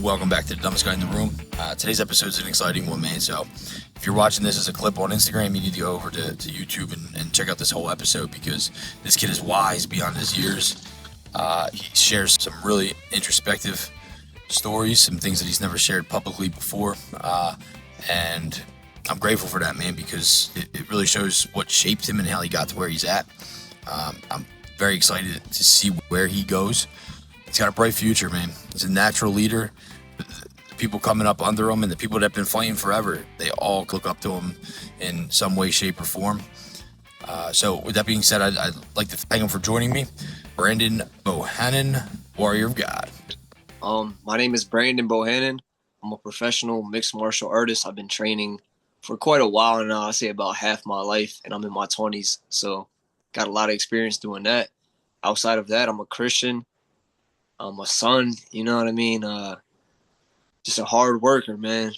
Welcome back to the dumbest guy in the room. Today's episode is an exciting one, man. So if you're watching this as a clip on Instagram, you need to go over to YouTube and check out this whole episode because this kid is wise beyond his years. He shares some really introspective stories, some things that he's never shared publicly before. And I'm grateful for that, man, because it really shows what shaped him and how he got to where he's at. I'm very excited to see where he goes. He's got a bright future, man. He's a natural leader. The people coming up under him and the people that have been fighting forever, they all look up to him in some way, shape, or form. So with that being said, I'd like to thank him for joining me. Brandon Bohannan, Warrior of God. My name is Brandon Bohannan. I'm a professional mixed martial artist. I've been training for quite a while now. I say about half my life, and I'm in my 20s. So got a lot of experience doing that. Outside of that, I'm a Christian. I'm a son, you know what I mean? Just a hard worker, man.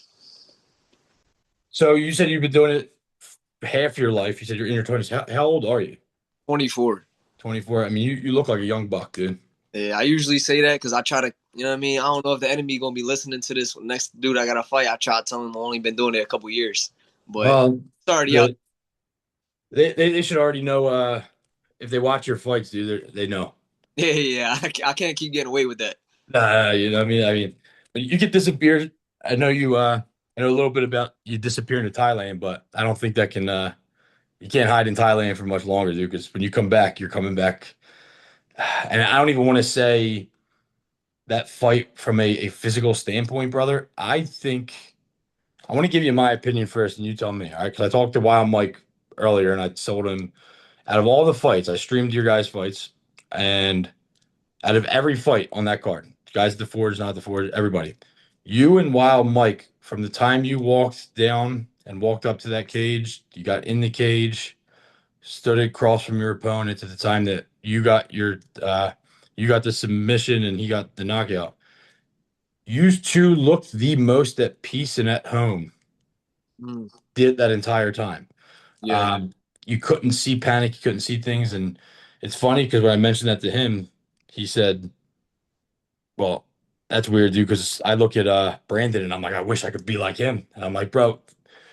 So you said you've been doing it half your life. You said you're in your 20s. How old are you? 24. 24. I mean, you look like a young buck, dude. Yeah, I usually say that because I try to, you know what I mean? I don't know if the enemy going to be listening to this. Next dude I got to fight, I try to tell him I've only been doing it a couple years. But sorry, y'all. They should already know if they watch your fights, dude. They know. Yeah. I can't keep getting away with that. You know what I mean? When you get disappeared, I know I know a little bit about you disappearing to Thailand, but I don't think that can you can't hide in Thailand for much longer, dude, because when you come back, you're coming back. And I don't even want to say that fight from a physical standpoint, brother. I think I want to give you my opinion first, and you tell me, all right? Because I talked to Wild Mike earlier, and I told him out of all the fights, I streamed your guys' fights, and out of every fight on that card, guys at the Forge, not the Forge, everybody, you and Wild Mike, from the time you walked down and walked up to that cage, you got in the cage, stood across from your opponent to the time that you got the submission and he got the knockout. You two looked the most at peace and at home. Did that entire time. Yeah. You couldn't see panic, you couldn't see things, and it's funny because when I mentioned that to him, he said, well, that's weird, dude, because I look at Brandon and I'm like, I wish I could be like him. And I'm like, bro,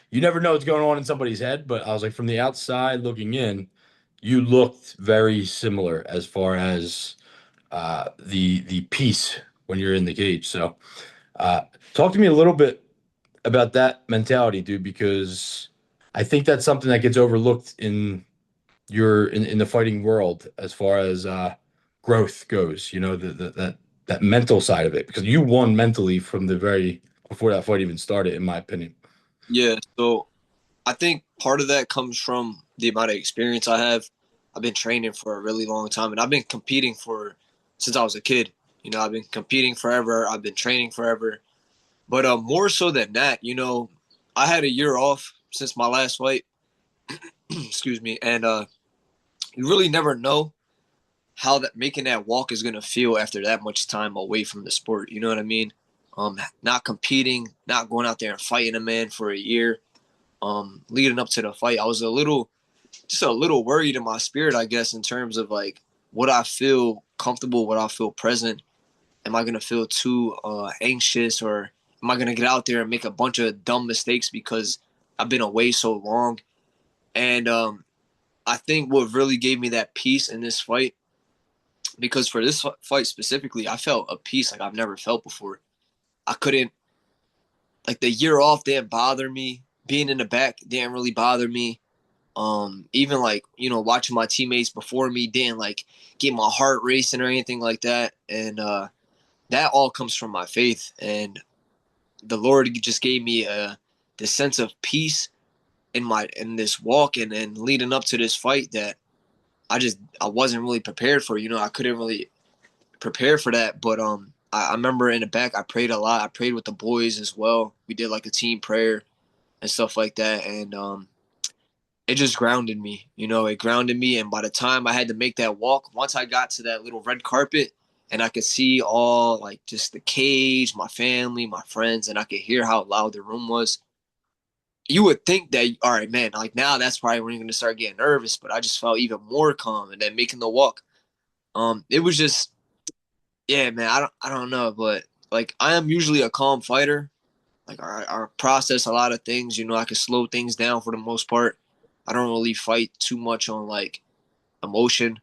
you never know what's going on in somebody's head, but I was like, from the outside looking in, you looked very similar as far as the peace when you're in the cage. So talk to me a little bit about that mentality, dude, because I think that's something that gets overlooked in the fighting world as far as growth goes, you know, that mental side of it, because you won mentally from before that fight even started, in my opinion. Yeah, so I think part of that comes from the amount of experience I have. I've been training for a really long time, and I've been competing since I was a kid. You know, I've been competing forever. I've been training forever. But more so than that, you know, I had a year off since my last fight. Excuse me. And you really never know how making that walk is going to feel after that much time away from the sport. You know what I mean? Not competing, not going out there and fighting a man for a year. Leading up to the fight, I was just a little worried in my spirit, I guess, in terms of like, would I feel comfortable? Would I feel present? Am I going to feel too anxious, or am I going to get out there and make a bunch of dumb mistakes because I've been away so long? And I think what really gave me that peace in this fight, because for this fight specifically, I felt a peace like I've never felt before. I couldn't, like, the year off didn't bother me. Being in the back didn't really bother me. Even like, you know, watching my teammates before me didn't like get my heart racing or anything like that. And that all comes from my faith. And the Lord just gave me the sense of peace in this walk and leading up to this fight that I wasn't really prepared for. You know, I couldn't really prepare for that. But I remember in the back I prayed a lot. I prayed with the boys as well. We did like a team prayer and stuff like that. And it just grounded me. You know, it grounded me. And by the time I had to make that walk, once I got to that little red carpet and I could see all, like, just the cage, my family, my friends, and I could hear how loud the room was, you would think that, all right, man, like, now that's probably when you're going to start getting nervous. But I just felt even more calm. And then making the walk, it was just, yeah, man, I don't know. But like I am usually a calm fighter. Like I process a lot of things. You know, I can slow things down for the most part. I don't really fight too much on like emotion.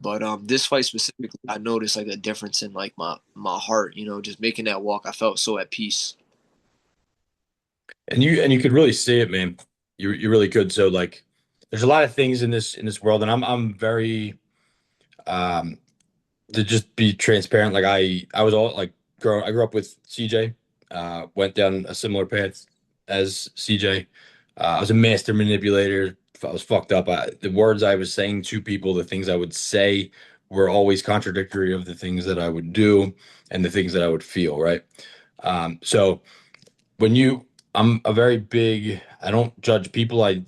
But this fight specifically, I noticed like a difference in like my heart. You know, just making that walk, I felt so at peace. And you could really see it, man. You really could. So like, there's a lot of things in this world, and I'm very um to just be transparent. Like I was all like I grew up with CJ. Went down a similar path as CJ. I was a master manipulator. I was fucked up. The words I was saying to people, the things I would say, were always contradictory of the things that I would do and the things that I would feel. Right. So when you, I'm a very big. I don't judge people. I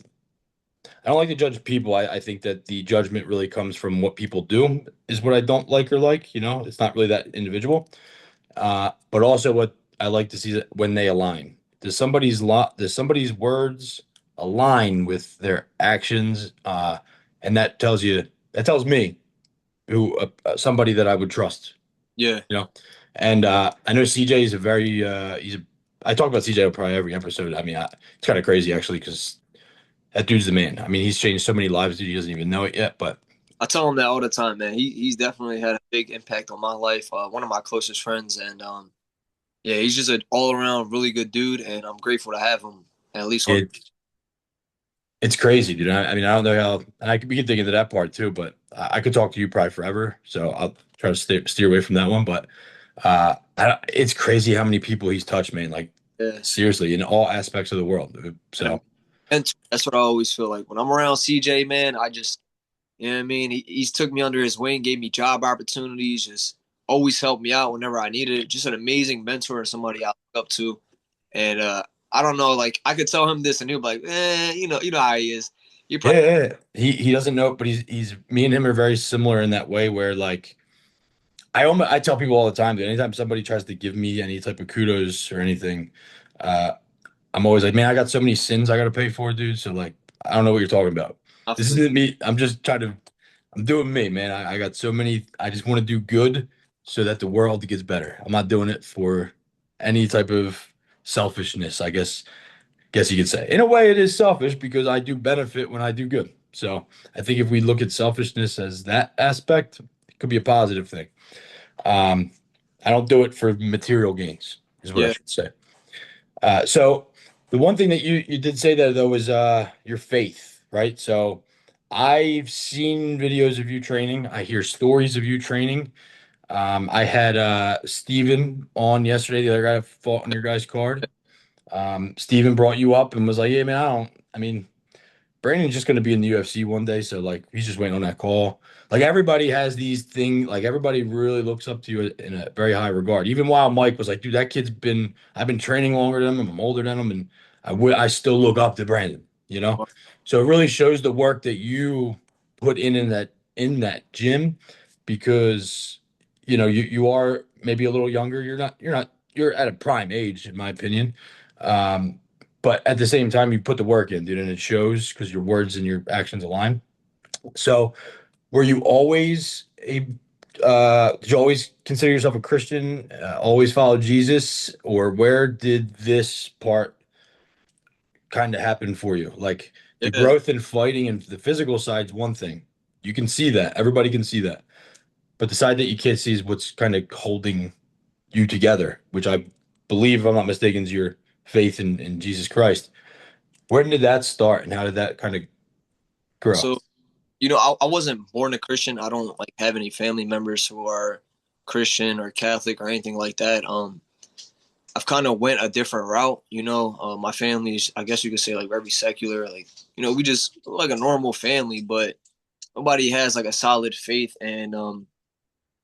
don't like to judge people. I think that the judgment really comes from what people do, is what I don't like or like. You know, it's not really that individual. But also what I like to see that when they align. Does somebody's words align with their actions? And that tells me who somebody that I would trust, Yeah, you know. And I know CJ is a very I talk about CJ on probably every episode. I mean, it's kind of crazy actually because that dude's the man. I mean, he's changed so many lives, dude. He doesn't even know it yet. But I tell him that all the time, man. He's definitely had a big impact on my life. One of my closest friends, and yeah, he's just an all around really good dude, and I'm grateful to have him at least on. it it's crazy, dude. I mean, I don't know how, and we can dig into that part too. But I could talk to you probably forever, so I'll try to steer away from that one. But it's crazy how many people he's touched, man. Like Yeah, seriously, in all aspects of the world. So and that's what I always feel like when I'm around CJ, man. I just, you know what I mean. He's took me under his wing, gave me job opportunities, just always helped me out whenever I needed it. Just an amazing mentor and somebody I look up to. And I don't know, like I could tell him this, and he'll be like, you know how he is. You yeah, probably yeah, yeah. He doesn't know, but he's me and him are very similar in that way, where like I tell people all the time that anytime somebody tries to give me any type of kudos or anything, uh, I'm always like, man, I got so many sins I got to pay for, dude. So like, I don't know what you're talking about. I This feel isn't me. I'm doing me, man. I got so many. I just want to do good so that the world gets better. I'm not doing it for any type of selfishness, guess you could say. In a way, it is selfish because I do benefit when I do good. So I think if we look at selfishness as that aspect, it could be a positive thing. Um, I don't do it for material gains, is what I yeah, should say. So the one thing that you did say there though was your faith, right? So I've seen videos of you training. I hear stories of you training. I had Steven on yesterday, the other guy that fought on your guys' card. Steven brought you up and was like, "Yeah, man, I mean, Brandon's just going to be in the UFC one day, so like he's just waiting on that call." Like everybody has these things, like everybody really looks up to you in a very high regard. Even while Mike was like, "Dude, that I've been training longer than him. I'm older than him, and I still look up to Brandon." You know, so it really shows the work that you put in that gym, because you are maybe a little younger. You're at a prime age, in my opinion. Um, but at the same time, you put the work in, dude, and it shows because your words and your actions align. So, were you always did you always consider yourself a Christian? Always follow Jesus, or where did this part kind of happen for you? Like the yeah. growth in fighting and the physical side's one thing. You can see that. Everybody can see that. But the side that you can't see is what's kind of holding you together, which I believe, if I'm not mistaken, is your faith in Jesus Christ. Where did that start, and how did that kind of grow? So I wasn't born a Christian. I don't like have any family members who are Christian or Catholic or anything like that. I've kind of went a different route. My family's, I guess you could say, like very secular. Like, we just like a normal family, but nobody has like a solid faith and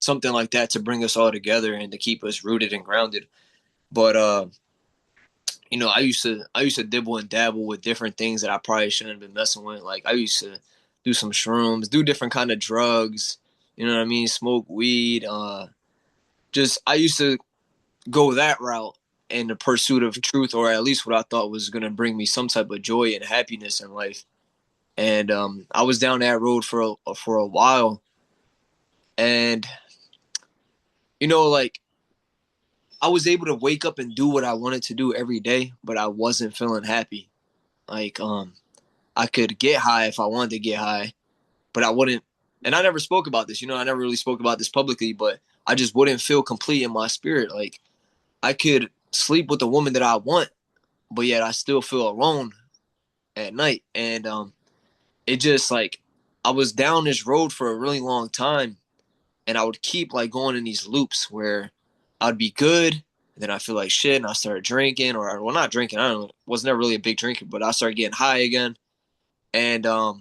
something like that to bring us all together and to keep us rooted and grounded. But I used to dibble and dabble with different things that I probably shouldn't have been messing with. Like I used to do some shrooms, do different kind of drugs. You know what I mean? Smoke weed. Just I used to go that route in the pursuit of truth, or at least what I thought was gonna bring me some type of joy and happiness in life. And I was down that road for a while, and like I was able to wake up and do what I wanted to do every day, but I wasn't feeling happy. Like I could get high if I wanted to get high, but I wouldn't. And I never spoke about this, I never really spoke about this publicly, but I just wouldn't feel complete in my spirit. Like I could sleep with the woman that I want, but yet I still feel alone at night. And it just like I was down this road for a really long time, and I would keep like going in these loops where I'd be good, and then I feel like shit, and I started drinking, or well, not drinking. I don't know, was never really a big drinker, but I started getting high again, and I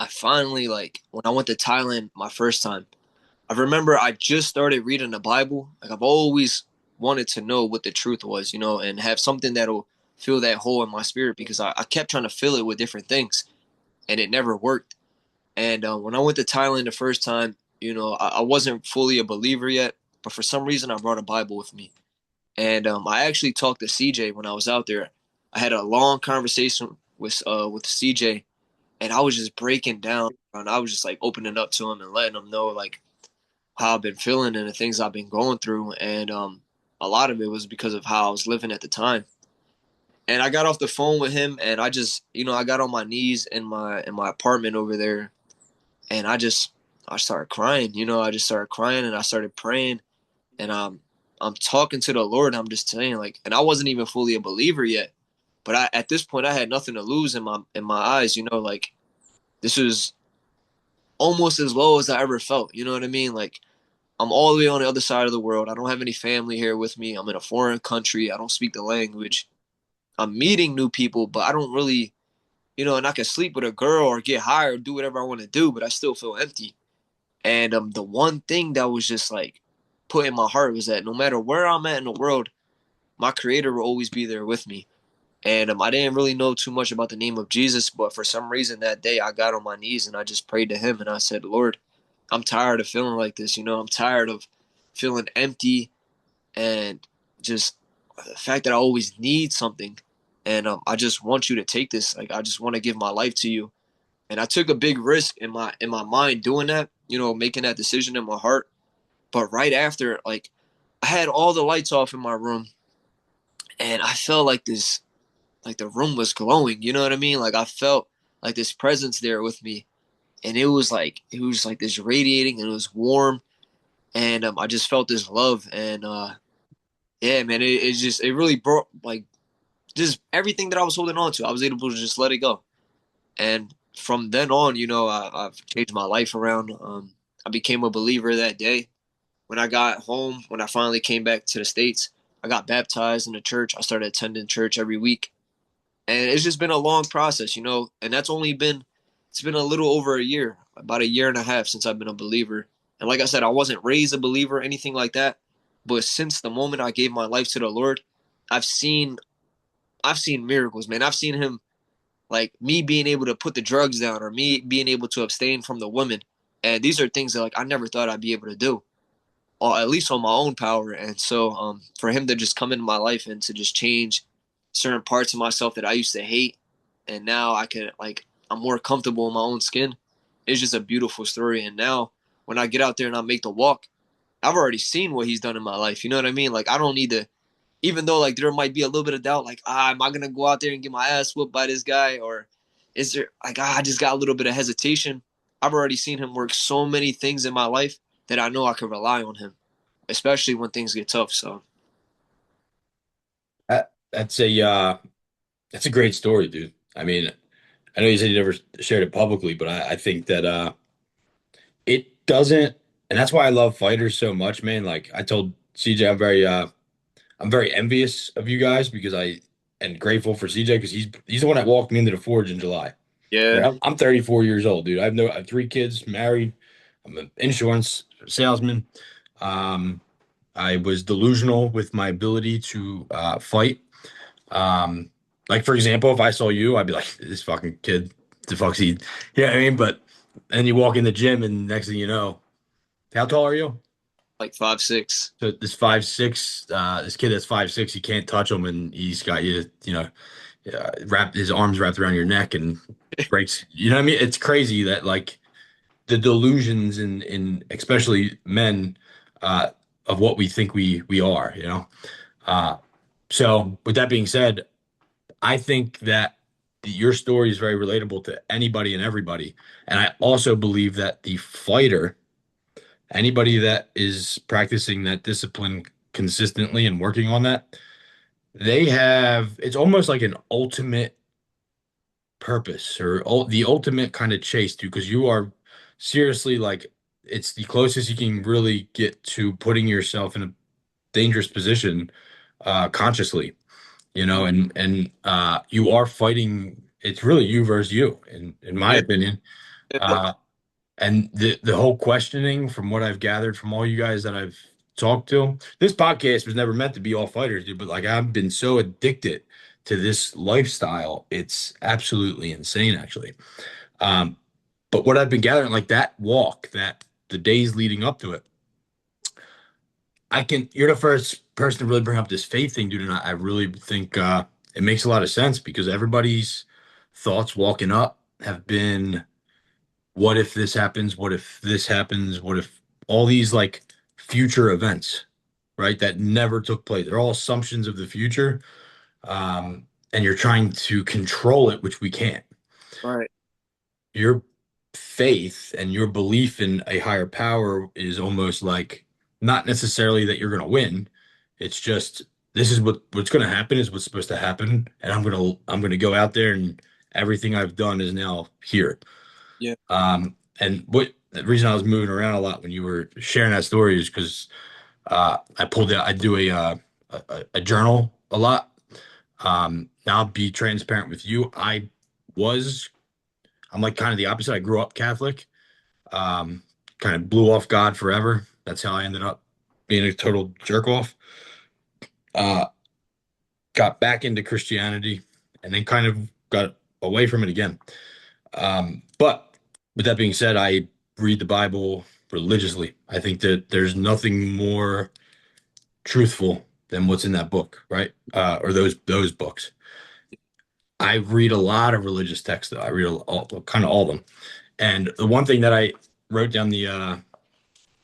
finally like when I went to Thailand my first time. I remember I just started reading the Bible. Like I've always wanted to know what the truth was, and have something that'll fill that hole in my spirit because I kept trying to fill it with different things, and it never worked. And when I went to Thailand the first time, I wasn't fully a believer yet, but for some reason I brought a Bible with me. And I actually talked to CJ when I was out there. I had a long conversation with CJ, and I was just breaking down, and I was just like opening up to him and letting him know like how I've been feeling and the things I've been going through. And a lot of it was because of how I was living at the time. And I got off the phone with him, and I just, I got on my knees in my apartment over there, and I started crying. I just started crying, and I started praying, and I'm talking to the Lord. I'm just saying like, and I wasn't even fully a believer yet, but at this point I had nothing to lose in my eyes. Like this was almost as low as I ever felt. You know what I mean? Like I'm all the way on the other side of the world. I don't have any family here with me. I'm in a foreign country. I don't speak the language. I'm meeting new people, but I don't really, and I can sleep with a girl or get high or do whatever I want to do, but I still feel empty. And the one thing that was just like put in my heart was that no matter where I'm at in the world, my creator will always be there with me. And I didn't really know too much about the name of Jesus, but for some reason that day I got on my knees and I just prayed to him and I said, Lord, I'm tired of feeling like this. I'm tired of feeling empty and just the fact that I always need something. And I just want you to take this. Like, I just want to give my life to you. And I took a big risk in my mind doing that, making that decision in my heart. But right after, like, I had all the lights off in my room, and I felt like this, like the room was glowing. You know what I mean? Like I felt like this presence there with me, and it was like this radiating, and it was warm, and I just felt this love, and yeah, man, it really brought like just everything that I was holding on to. I was able to just let it go, and from then on, I've changed my life around. I became a believer that day. When I got home, when I finally came back to the States, I got baptized in the church. I started attending church every week. And it's just been a long process, and it's been a little over a year, about a year and a half since I've been a believer. And like I said, I wasn't raised a believer or anything like that. But since the moment I gave my life to the Lord, I've seen I've seen miracles, man. I've seen him like me being able to put the drugs down or me being able to abstain from the women. And these are things that like I never thought I'd be able to do, or at least on my own power. And so for him to just come into my life and to just change certain parts of myself that I used to hate, and now I'm more comfortable in my own skin. It's just a beautiful story. And now when I get out there and I make the walk, I've already seen what he's done in my life. You know what I mean? Like I don't need to, even though like there might be a little bit of doubt, like am I gonna go out there and get my ass whooped by this guy, or is there like I just got a little bit of hesitation. I've already seen him work so many things in my life that I know I can rely on him, especially when things get tough. So That's a great story, dude. I mean, I know you said you never shared it publicly, but I think that it doesn't, and that's why I love fighters so much, man. Like I told CJ, I'm very envious of you guys because and grateful for CJ because he's the one that walked me into the forge in July. yeah, Right? I'm 34 years old, dude. I have 3 kids, married. I'm an insurance salesman. Um, I was delusional with my ability to fight. Um, like for example, if I saw you, I'd be like, this fucking kid, the fuck's he? Yeah, I mean, but and you walk in the gym, and next thing you know, how tall are you? like 5'6". So this 5'6", this kid that's 5'6", you can't touch him, and he's got wrapped his arms wrapped around your neck and breaks. You know what I mean? It's crazy that like the delusions in especially men, uh, of what we think we are, you know. Uh, so with that being said, I think that your story is very relatable to anybody and everybody. And I also believe that the fighter, anybody that is practicing that discipline consistently and working on that, they have, it's almost like an ultimate purpose or the ultimate kind of chase too, because you are seriously like, it's the closest you can really get to putting yourself in a dangerous position consciously, you know, and you are fighting. It's really you versus you, in my Yeah. opinion. Uh, and the whole questioning, from what I've gathered from all you guys that I've talked to, this podcast was never meant to be all fighters, dude. But like I've been so addicted to this lifestyle, it's absolutely insane, actually. Um, but what I've been gathering, like that walk, that the days leading up to it, you're the first person to really bring up this faith thing, dude. And I really think it makes a lot of sense because everybody's thoughts walking up have been, what if this happens? What if this happens? What if all these like future events, right? That never took place. They're all assumptions of the future. And you're trying to control it, which we can't. Right. Your faith and your belief in a higher power is almost like not necessarily that you're going to win. It's just this is what's going to happen is what's supposed to happen, and I'm going to go out there and everything I've done is now here. Yeah. And what the reason I was moving around a lot when you were sharing that story is because I pulled out. I do a journal a lot. Now I'll be transparent with you. Was I'm like kind of the opposite. I grew up Catholic, um, kind of blew off God forever. That's how I ended up being a total jerk off. Uh, got back into Christianity and then kind of got away from it again. But with that being said, I read the Bible religiously. I think that there's nothing more truthful than what's in that book, right? Or those books. I read a lot of religious texts, though. I read kind of all of them. And the one thing that I wrote down the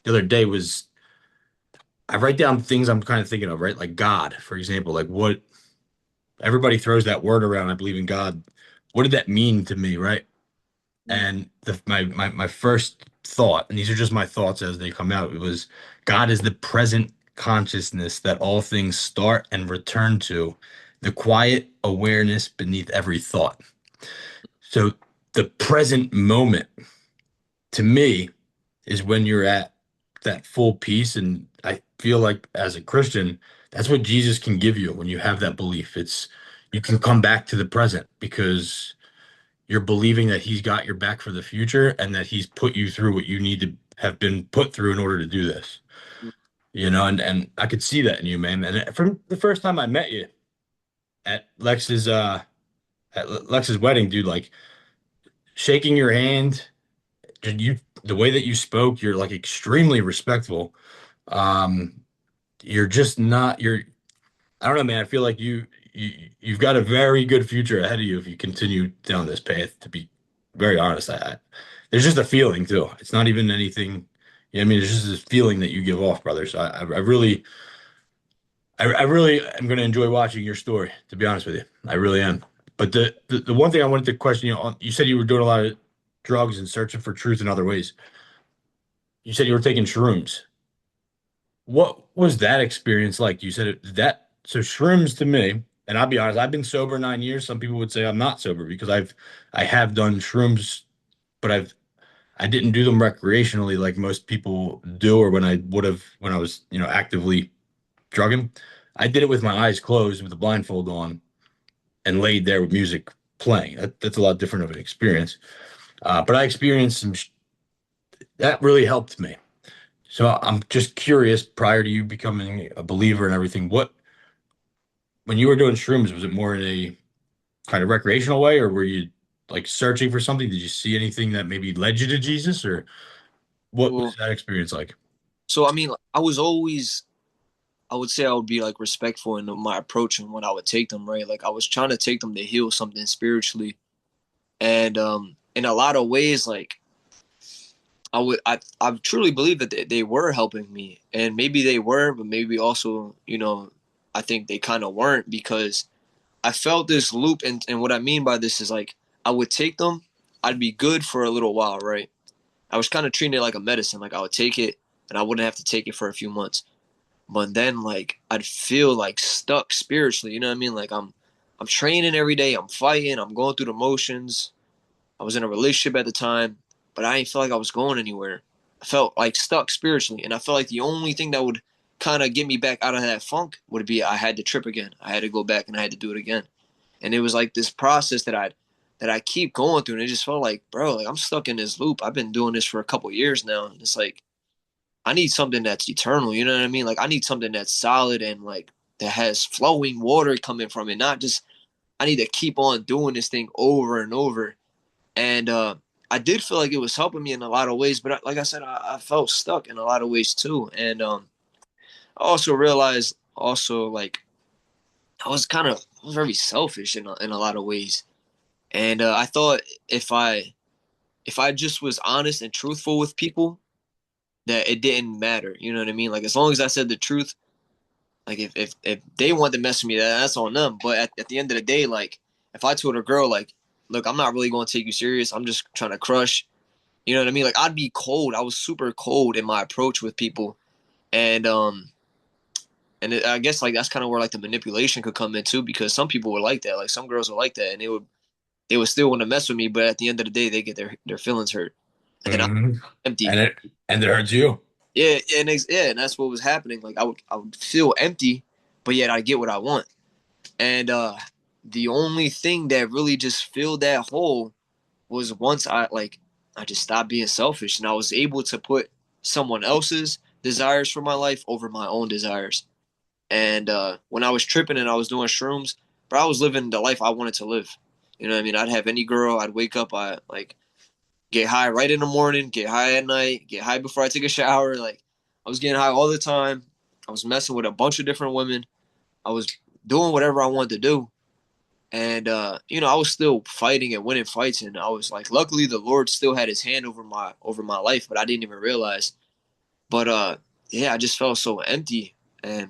other day was I write down things I'm kind of thinking of, right? Like God, for example, like what everybody throws that word around. I believe in God. What did that mean to me, right? Mm. And my first thought, and these are just my thoughts as they come out, it was God is the present consciousness that all things start and return to, the quiet awareness beneath every thought. So the present moment to me is when you're at that full peace. And I feel like as a Christian, that's what Jesus can give you when you have that belief. It's you can come back to the present because you're believing that he's got your back for the future and that he's put you through what you need to have been put through in order to do this. You know, and I could see that in you, man. And from the first time I met you at Lex's wedding, dude, like shaking your hand, you the way that you spoke, you're like extremely respectful. Um, you're just not you're I don't know, man. I feel like you've got a very good future ahead of you if you continue down this path. To be very honest, there's just a feeling too. It's not even anything. I mean, it's just this feeling that you give off, brother. So I really am going to enjoy watching your story. To be honest with you, I really am. But the one thing I wanted to question you on, you said you were doing a lot of drugs and searching for truth in other ways. You said you were taking shrooms. What was that experience like? You said that so shrooms to me, and I'll be honest, I've been sober 9 years. Some people would say I'm not sober because I have done shrooms, but I didn't do them recreationally like most people do, or when I would have when I was, actively drugging. I did it with my eyes closed with a blindfold on and laid there with music playing. That's a lot different of an experience. But I experienced that really helped me. So I'm just curious, prior to you becoming a believer and everything, when you were doing shrooms, was it more in a kind of recreational way, or were you like searching for something? Did you see anything that maybe led you to Jesus, or what was Well, that experience like? so I mean, I was always, I would say I would be like respectful in my approach and when I would take them, right? Like I was trying to take them to heal something spiritually, and in a lot of ways, like I truly believe that they were helping me, and maybe they were, but maybe also, I think they kind of weren't, because I felt this loop. And what I mean by this is, like, I would take them, I'd be good for a little while, right? I was kind of treating it like a medicine. Like, I would take it and I wouldn't have to take it for a few months. But then, like, I'd feel like stuck spiritually. You know what I mean? Like, I'm training every day, I'm fighting, I'm going through the motions. I was in a relationship at the time, but I didn't feel like I was going anywhere. I felt like stuck spiritually, and I felt like the only thing that would kind of get me back out of that funk would be I had to trip again. I had to go back and I had to do it again. And it was like this process that I keep going through, and it just felt like, bro, like, I'm stuck in this loop. I've been doing this for a couple years now, and it's like I need something that's eternal. You know what I mean? Like, I need something that's solid and, like, that has flowing water coming from it, not just I need to keep on doing this thing over and over. And I did feel like it was helping me in a lot of ways, but like I said, I felt stuck in a lot of ways too. And I also realized, also, like, I was very selfish in a lot of ways. And I thought if I just was honest and truthful with people, that it didn't matter. You know what I mean? Like, as long as I said the truth, like, if they want to mess with me, that's on them. But at the end of the day, like, if I told a girl, like, look, I'm not really going to take you serious, I'm just trying to crush. You know what I mean? Like, I'd be cold. I was super cold in my approach with people, and I guess, like, that's kind of where, like, the manipulation could come in too, because some people were like that. Like, some girls were like that, and they would still want to mess with me, but at the end of the day, they get their feelings hurt, and I'm Mhm. empty. And it hurts you. Yeah, and that's what was happening. Like, I would feel empty, but yet I get what I want. And the only thing that really just filled that hole was once I just stopped being selfish, and I was able to put someone else's desires for my life over my own desires. And when I was tripping and I was doing shrooms, but I was living the life I wanted to live. You know what I mean? I'd have any girl. I'd wake up. I, like, get high right in the morning, get high at night, get high before I take a shower. Like, I was getting high all the time. I was messing with a bunch of different women. I was doing whatever I wanted to do. And I was still fighting and winning fights, and I was like, luckily the Lord still had his hand over my life, but I didn't even realize. But yeah, I just felt so empty. And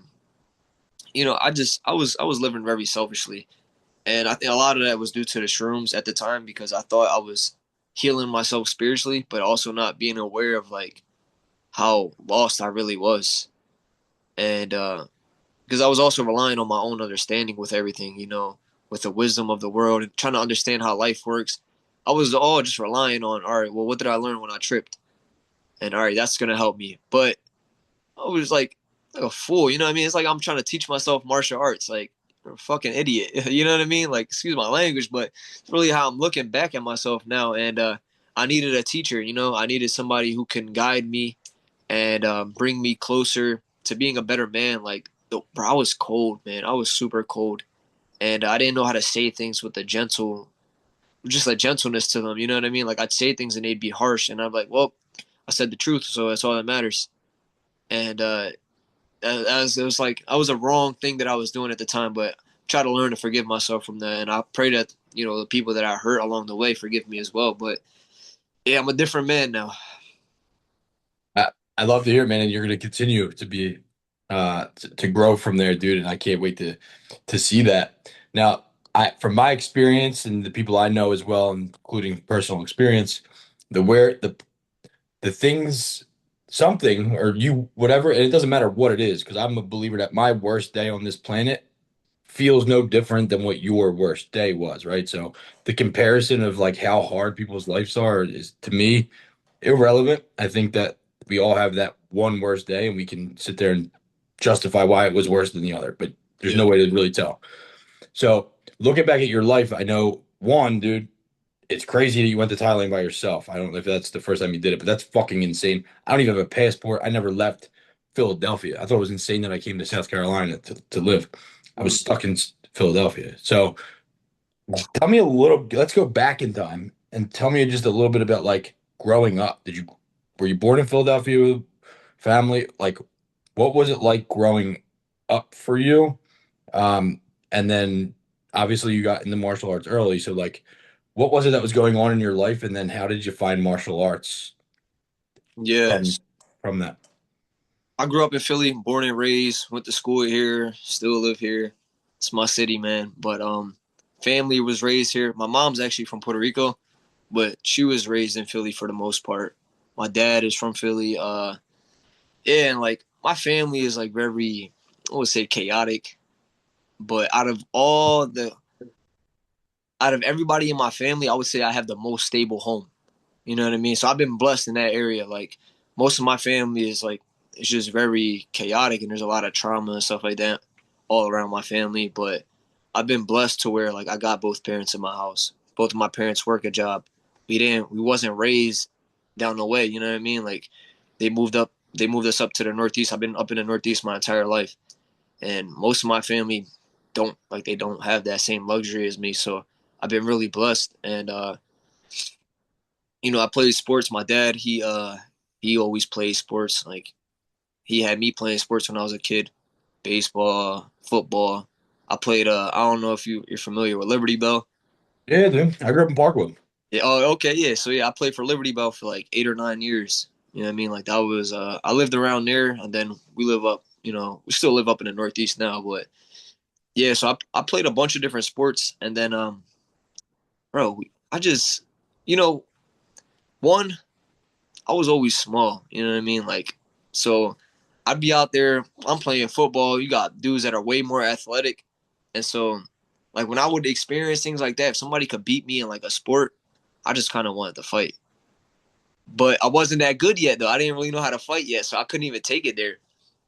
I was living very selfishly. And I think a lot of that was due to the shrooms at the time, because I thought I was healing myself spiritually, but also not being aware of, like, how lost I really was. And because I was also relying on my own understanding with everything, with the wisdom of the world and trying to understand how life works. I was all just relying on, all right, well, what did I learn when I tripped? And all right, that's gonna help me. But I was like a fool, you know what I mean? It's like I'm trying to teach myself martial arts, like, you're a fucking idiot. You know what I mean? Like, excuse my language, but it's really how I'm looking back at myself now. And I needed a teacher, I needed somebody who can guide me and bring me closer to being a better man. Like, bro, I was cold, man. I was super cold, and I didn't know how to say things with just a gentleness to them. You know what I mean? Like, I'd say things and they'd be harsh, and I'm like, well, I said the truth, so that's all that matters. And as it was like, I was a wrong thing that I was doing at the time, but try to learn to forgive myself from that. And I pray that the people that I hurt along the way forgive me as well. But yeah, I'm a different man now. I love to hear it, man, and you're going to continue to be to grow from there, dude. And I can't wait to see that. Now, from my experience and the people I know as well, including personal experience, the things, something or you whatever, and it doesn't matter what it is, because I'm a believer that my worst day on this planet feels no different than what your worst day was, right? So the comparison of like how hard people's lives are is, to me, irrelevant. I think that we all have that one worst day, and we can sit there and justify why it was worse than the other, but there's Yeah. no way to really tell. So looking back at your life, I know, one, dude, it's crazy that you went to Thailand by yourself. I don't know if that's the first time you did it, but that's fucking insane. I don't even have a passport. I never left Philadelphia. I thought it was insane that I came to South Carolina to live. I was stuck in Philadelphia. So tell me a little, let's go back in time and tell me just a little bit about like growing up. Were you born in Philadelphia with family? Like, what was it like growing up for you? Um, and then obviously you got into martial arts early. So like, what was it that was going on in your life? And then how did you find martial arts Yes. from that? I grew up in Philly, born and raised, went to school here, still live here. It's my city, man. But family was raised here. My mom's actually from Puerto Rico, but she was raised in Philly for the most part. My dad is from Philly. Yeah, and like my family is like very, I would say chaotic. But out of everybody in my family, I would say I have the most stable home. You know what I mean? So I've been blessed in that area. Like most of my family is like it's just very chaotic and there's a lot of trauma and stuff like that all around my family. But I've been blessed to where like I got both parents in my house. Both of my parents work a job. We wasn't raised down the way, you know what I mean? Like they moved us up to the Northeast. I've been up in the Northeast my entire life. And most of my family they don't have that same luxury as me. So I've been really blessed. And I played sports. My dad, he always played sports. Like he had me playing sports when I was a kid, baseball, football. I played. I don't know if you're familiar with Liberty Bell. Yeah, dude. I grew up in Parkwood. Yeah. Oh, okay. Yeah. So yeah, I played for Liberty Bell for like 8 or 9 years. You know what I mean? Like that was. I lived around there, and then we live up. We still live up in the Northeast now, but yeah. So I played a bunch of different sports, and then bro, I just, you know, one I was always small. You know what I mean? Like, so I'd be out there, I'm playing football. You got dudes that are way more athletic. And so, like, when I would experience things like that, if somebody could beat me in like a sport, I just kind of wanted to fight. But I wasn't that good yet, though. I didn't really know how to fight yet. So I couldn't even take it there.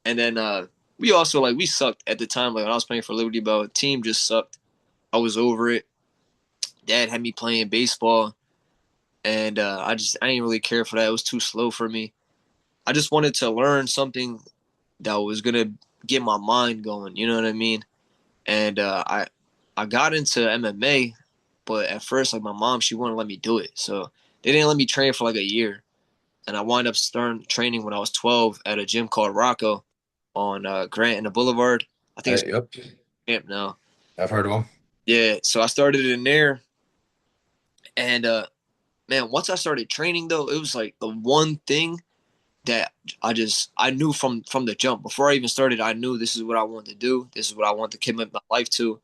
And then we also, like, we sucked at the time. Like, when I was playing for Liberty Bell, the team just sucked. I was over it. Dad had me playing baseball. And I didn't really care for that. It was too slow for me. I just wanted to learn something that was gonna get my mind going. You know what I mean? And I got into MMA, but at first, like my mom, she wouldn't let me do it. So they didn't let me train for like a year, and I wound up starting training when I was 12 at a gym called Rocco on Grant and the Boulevard. I think it's Yep. camp now. I've heard of them. Yeah, so I started in there, and man, once I started training though, it was like the one thing that I knew from the jump before I even started. I knew this is what I wanted to do. This is what I want to commit my life to,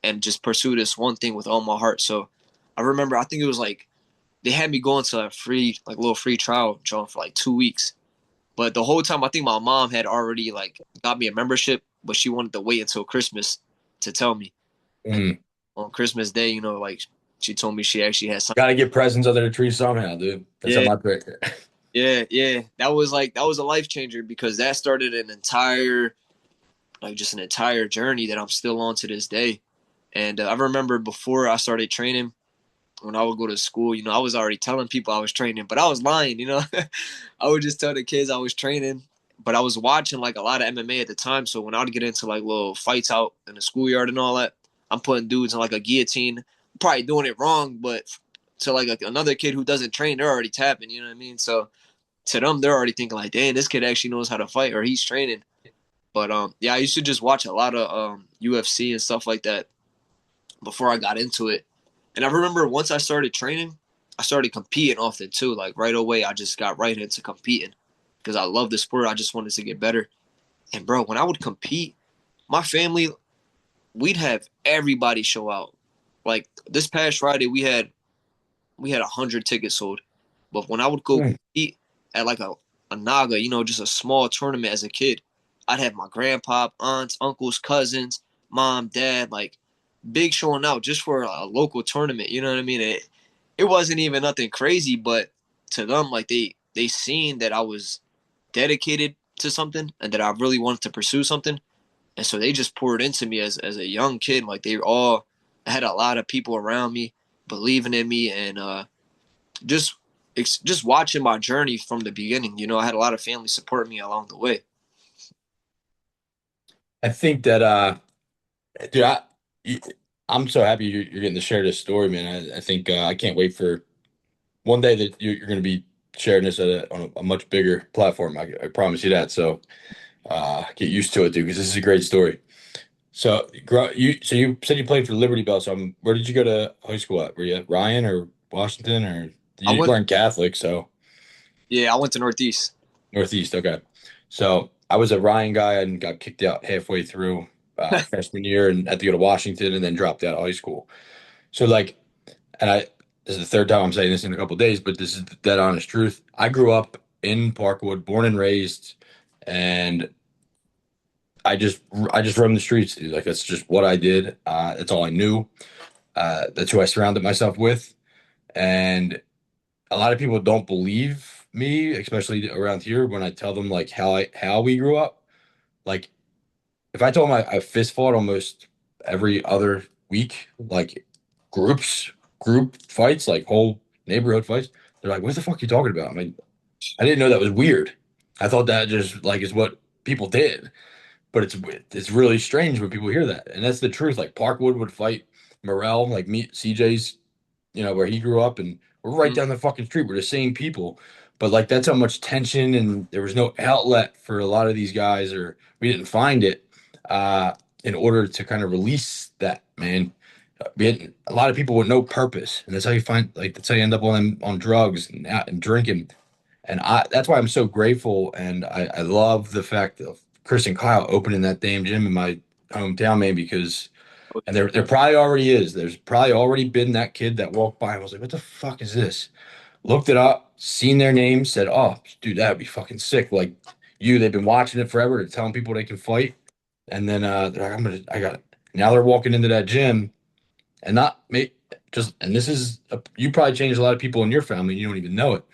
and just pursue this one thing with all my heart. So I remember I think it was like they had me going to a free like little free trial joint for like 2 weeks. But the whole time I think my mom had already like got me a membership, but she wanted to wait until Christmas to tell me. And Mm. on Christmas Day, like she told me she actually had something. Got to get presents under the tree somehow, dude. That's how Yeah, my pick. yeah. That was a life changer because that started an entire journey that I'm still on to this day. And I remember before I started training, when I would go to school, I was already telling people I was training, but I was lying. I would just tell the kids I was training, but I was watching like a lot of MMA at the time. So when I would get into like little fights out in the schoolyard and all that, I'm putting dudes in like a guillotine, probably doing it wrong, but to like another kid who doesn't train, they're already tapping. You know what I mean? So to them, they're already thinking like, "Dang, this kid actually knows how to fight, or he's training." But yeah, I used to just watch a lot of UFC and stuff like that before I got into it. And I remember once I started training, I started competing often too. Like right away, I just got right into competing because I love the sport. I just wanted to get better. And bro, when I would compete, my family, we'd have everybody show out. Like this past Friday, we had 100 tickets sold. But when I would go Mm. compete at like a Naga, just a small tournament as a kid, I'd have my grandpa, aunts, uncles, cousins, mom, dad, like big showing out just for a local tournament. You know what I mean? It wasn't even nothing crazy, but to them, like they seen that I was dedicated to something and that I really wanted to pursue something. And so they just poured into me as a young kid. Like I had a lot of people around me believing in me and just just watching my journey from the beginning. I had a lot of family support me along the way. I think that, dude, you- I'm so happy you're getting to share this story, man. I think I can't wait for one day that you're going to be sharing this on a much bigger platform. I promise you that. So get used to it, dude, because this is a great story. So you said you played for Liberty Bell. So where did you go to high school at? Were you at Ryan or Washington or I you went weren't Catholic? So Yeah, I went to Northeast. Northeast. Okay. So I was a Ryan guy and got kicked out halfway through freshman year and had to go to Washington and then dropped out of high school. So like, and I this is the third time I'm saying this in a couple of days, but this is the dead honest truth. I grew up in Parkwood, born and raised, and I just roamed the streets, dude. Like that's just what I did. That's all I knew. That's who I surrounded myself with. And a lot of people don't believe me, especially around here, when I tell them like how we grew up. Like if I told them I fist fought almost every other week, like group fights, like whole neighborhood fights, they're like, "What the fuck are you talking about?" I mean, I didn't know that was weird. I thought that just like is what people did. But it's really strange when people hear that, and that's the truth. Like Parkwood would fight Morel, like me, CJ's, where he grew up, and we're right Mm, down the fucking street. We're the same people, but like that's how much tension, and there was no outlet for a lot of these guys, or we didn't find it uh, in order to kind of release that, man. We had a lot of people with no purpose, and that's how you find like that's how you end up on drugs and drinking. And that's why I'm so grateful, and I love the fact of Chris and Kyle opening that damn gym in my hometown, man, because oh, and there probably already is. There's probably already been that kid that walked by and was like, "What the fuck is this?" Looked it up, seen their names, said, "Oh, dude, that'd be fucking sick." Like they've been watching it forever. They're telling people they can fight, and then they're like, I got it. Now they're walking into that gym and not make just, and this is you probably changed a lot of people in your family. And you don't even know it.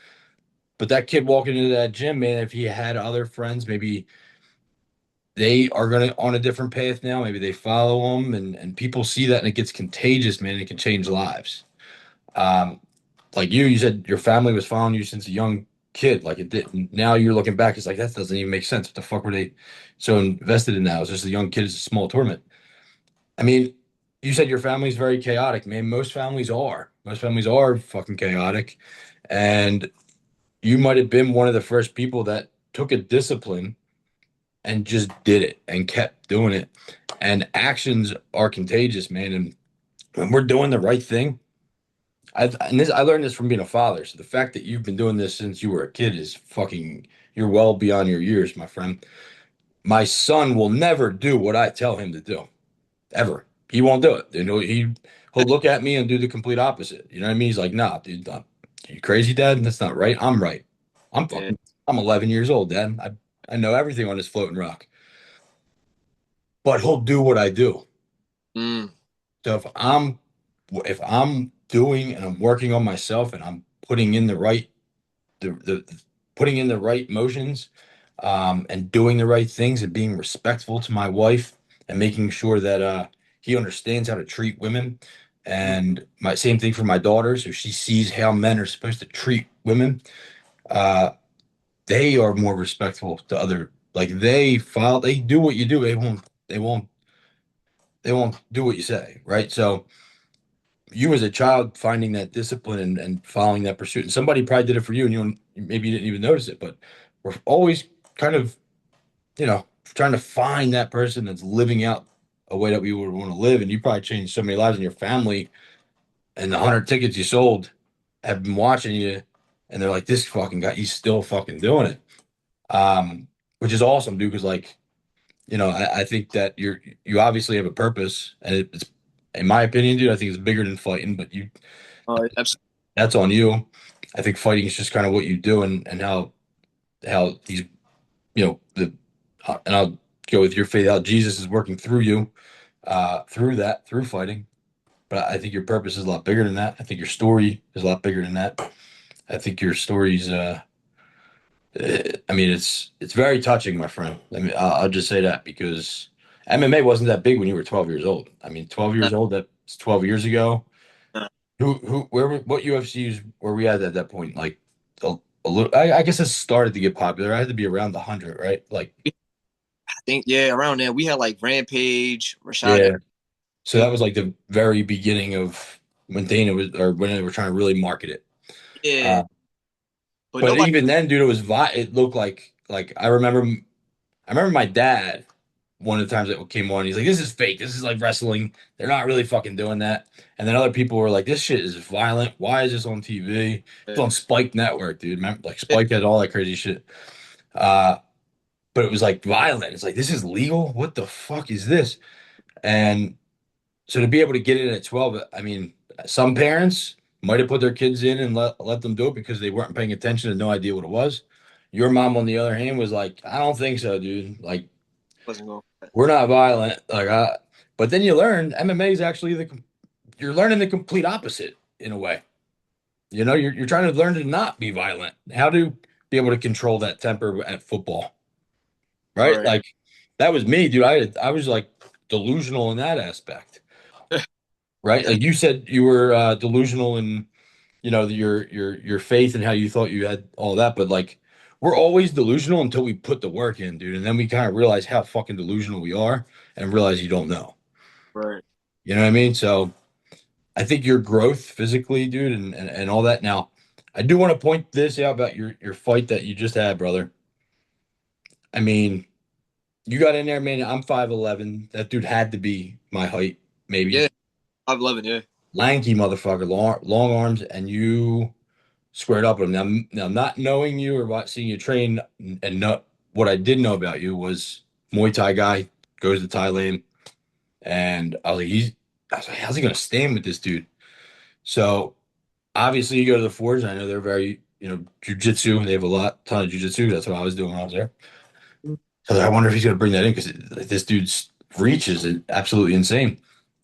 But that kid walking into that gym, man, if he had other friends, maybe they are gonna on a different path now. Maybe they follow him, and people see that, and it gets contagious, man. It can change lives. Um, like you said your family was following you since a young kid. Like it did. Now you're looking back, it's like that doesn't even make sense. What the fuck were they so invested in now? It's just a young kid. It's a small tournament. I mean, you said your family's very chaotic, man. Most families are. Most families are fucking chaotic, and you might have been one of the first people that took a discipline and just did it and kept doing it. And actions are contagious, man. And when we're doing the right thing, I learned this from being a father. So the fact that you've been doing this since you were a kid is fucking, you're well beyond your years, my friend. My son will never do what I tell him to do, ever. He won't do it. He'll look at me and do the complete opposite. You know what I mean? He's like, "Nah, dude, you crazy, Dad? That's not right. I'm right. I'm yeah. fucking. I'm 11 years old, Dad. I know everything on this floating rock." But he'll do what I do. Mm, So if I'm doing and I'm working on myself and I'm putting in the putting in the right motions, and doing the right things and being respectful to my wife and making sure that he understands how to treat women. mm, And my same thing for my daughter. So she sees how men are supposed to treat women. Uh, they are more respectful to other, like they do what you do. They won't do what you say, right? So you as a child finding that discipline and following that pursuit, and somebody probably did it for you, and maybe you didn't even notice it, but we're always kind of, trying to find that person that's living out a way that we would want to live. And you probably changed so many lives in your family, and the 100 tickets you sold have been watching you, and they're like, "This fucking guy, he's still fucking doing it." Which is awesome, dude. Because like, I think that you obviously have a purpose, and it's, in my opinion, dude, I think it's bigger than fighting. But absolutely. that's on you. I think fighting is just kind of what you do, and how these, and I'll go with your faith, how Jesus is working through you, through fighting. But I think your purpose is a lot bigger than that. I think your story is a lot bigger than that. I think your story's, I mean, it's very touching, my friend. I mean, I'll just say that because MMA wasn't that big when you were 12 years old. I mean, 12 Uh, years old, that's 12 years ago. uh, What UFCs were we at that point? Like a little, I guess it started to get popular. I had to be around the 100, right? Like, I think yeah, around there we had like Rampage, Rashad. yeah. So that was like the very beginning of when Dana was, or when they were trying to really market it. Yeah, Uh, but but nobody. even then, dude, it looked like I remember my dad one of the times that came on, he's like, "This is fake. This is like wrestling. They're not really fucking doing that." And then other people were like, "This shit is violent. Why is this on TV? It's on Spike Network, dude. Remember, like Spike had all that crazy shit." Uh, but it was like violent. It's like this is legal. What the fuck is this? And so to be able to get in at 12, I mean, some parents might have put their kids in and let them do it because they weren't paying attention and no idea what it was. Your mom, on the other hand, was like, "I don't think so, dude. Like, Wasn't going. we're not violent." But then you learn MMA is actually you're learning the complete opposite in a way. You know, you're trying to learn to not be violent, how to be able to control that temper at football, right? Right. Like that was me, dude. I was like delusional in that aspect, right? Like you said, you were delusional in your faith and how you thought you had all that, but like we're always delusional until we put the work in, dude, and then we kind of realize how fucking delusional we are and realize you don't know. Right. You know what I mean? So I think your growth physically, dude, and all that. Now, I do want to point this out about your fight that you just had, brother. I mean, you got in there, man. I'm 5'11". That dude had to be my height, maybe. Yeah. 5'11". Yeah. Lanky motherfucker, long arms, and you squared up with him. Now, not knowing you or seeing you train, and not what I did know about you was Muay Thai guy goes to Thailand, and I was like, how's he gonna stand with this dude? So obviously, you go to the Forge, and I know they're very, jujitsu. They have ton of jujitsu. That's what I was doing when I was there. So I wonder if he's gonna bring that in because this dude's reach is absolutely insane.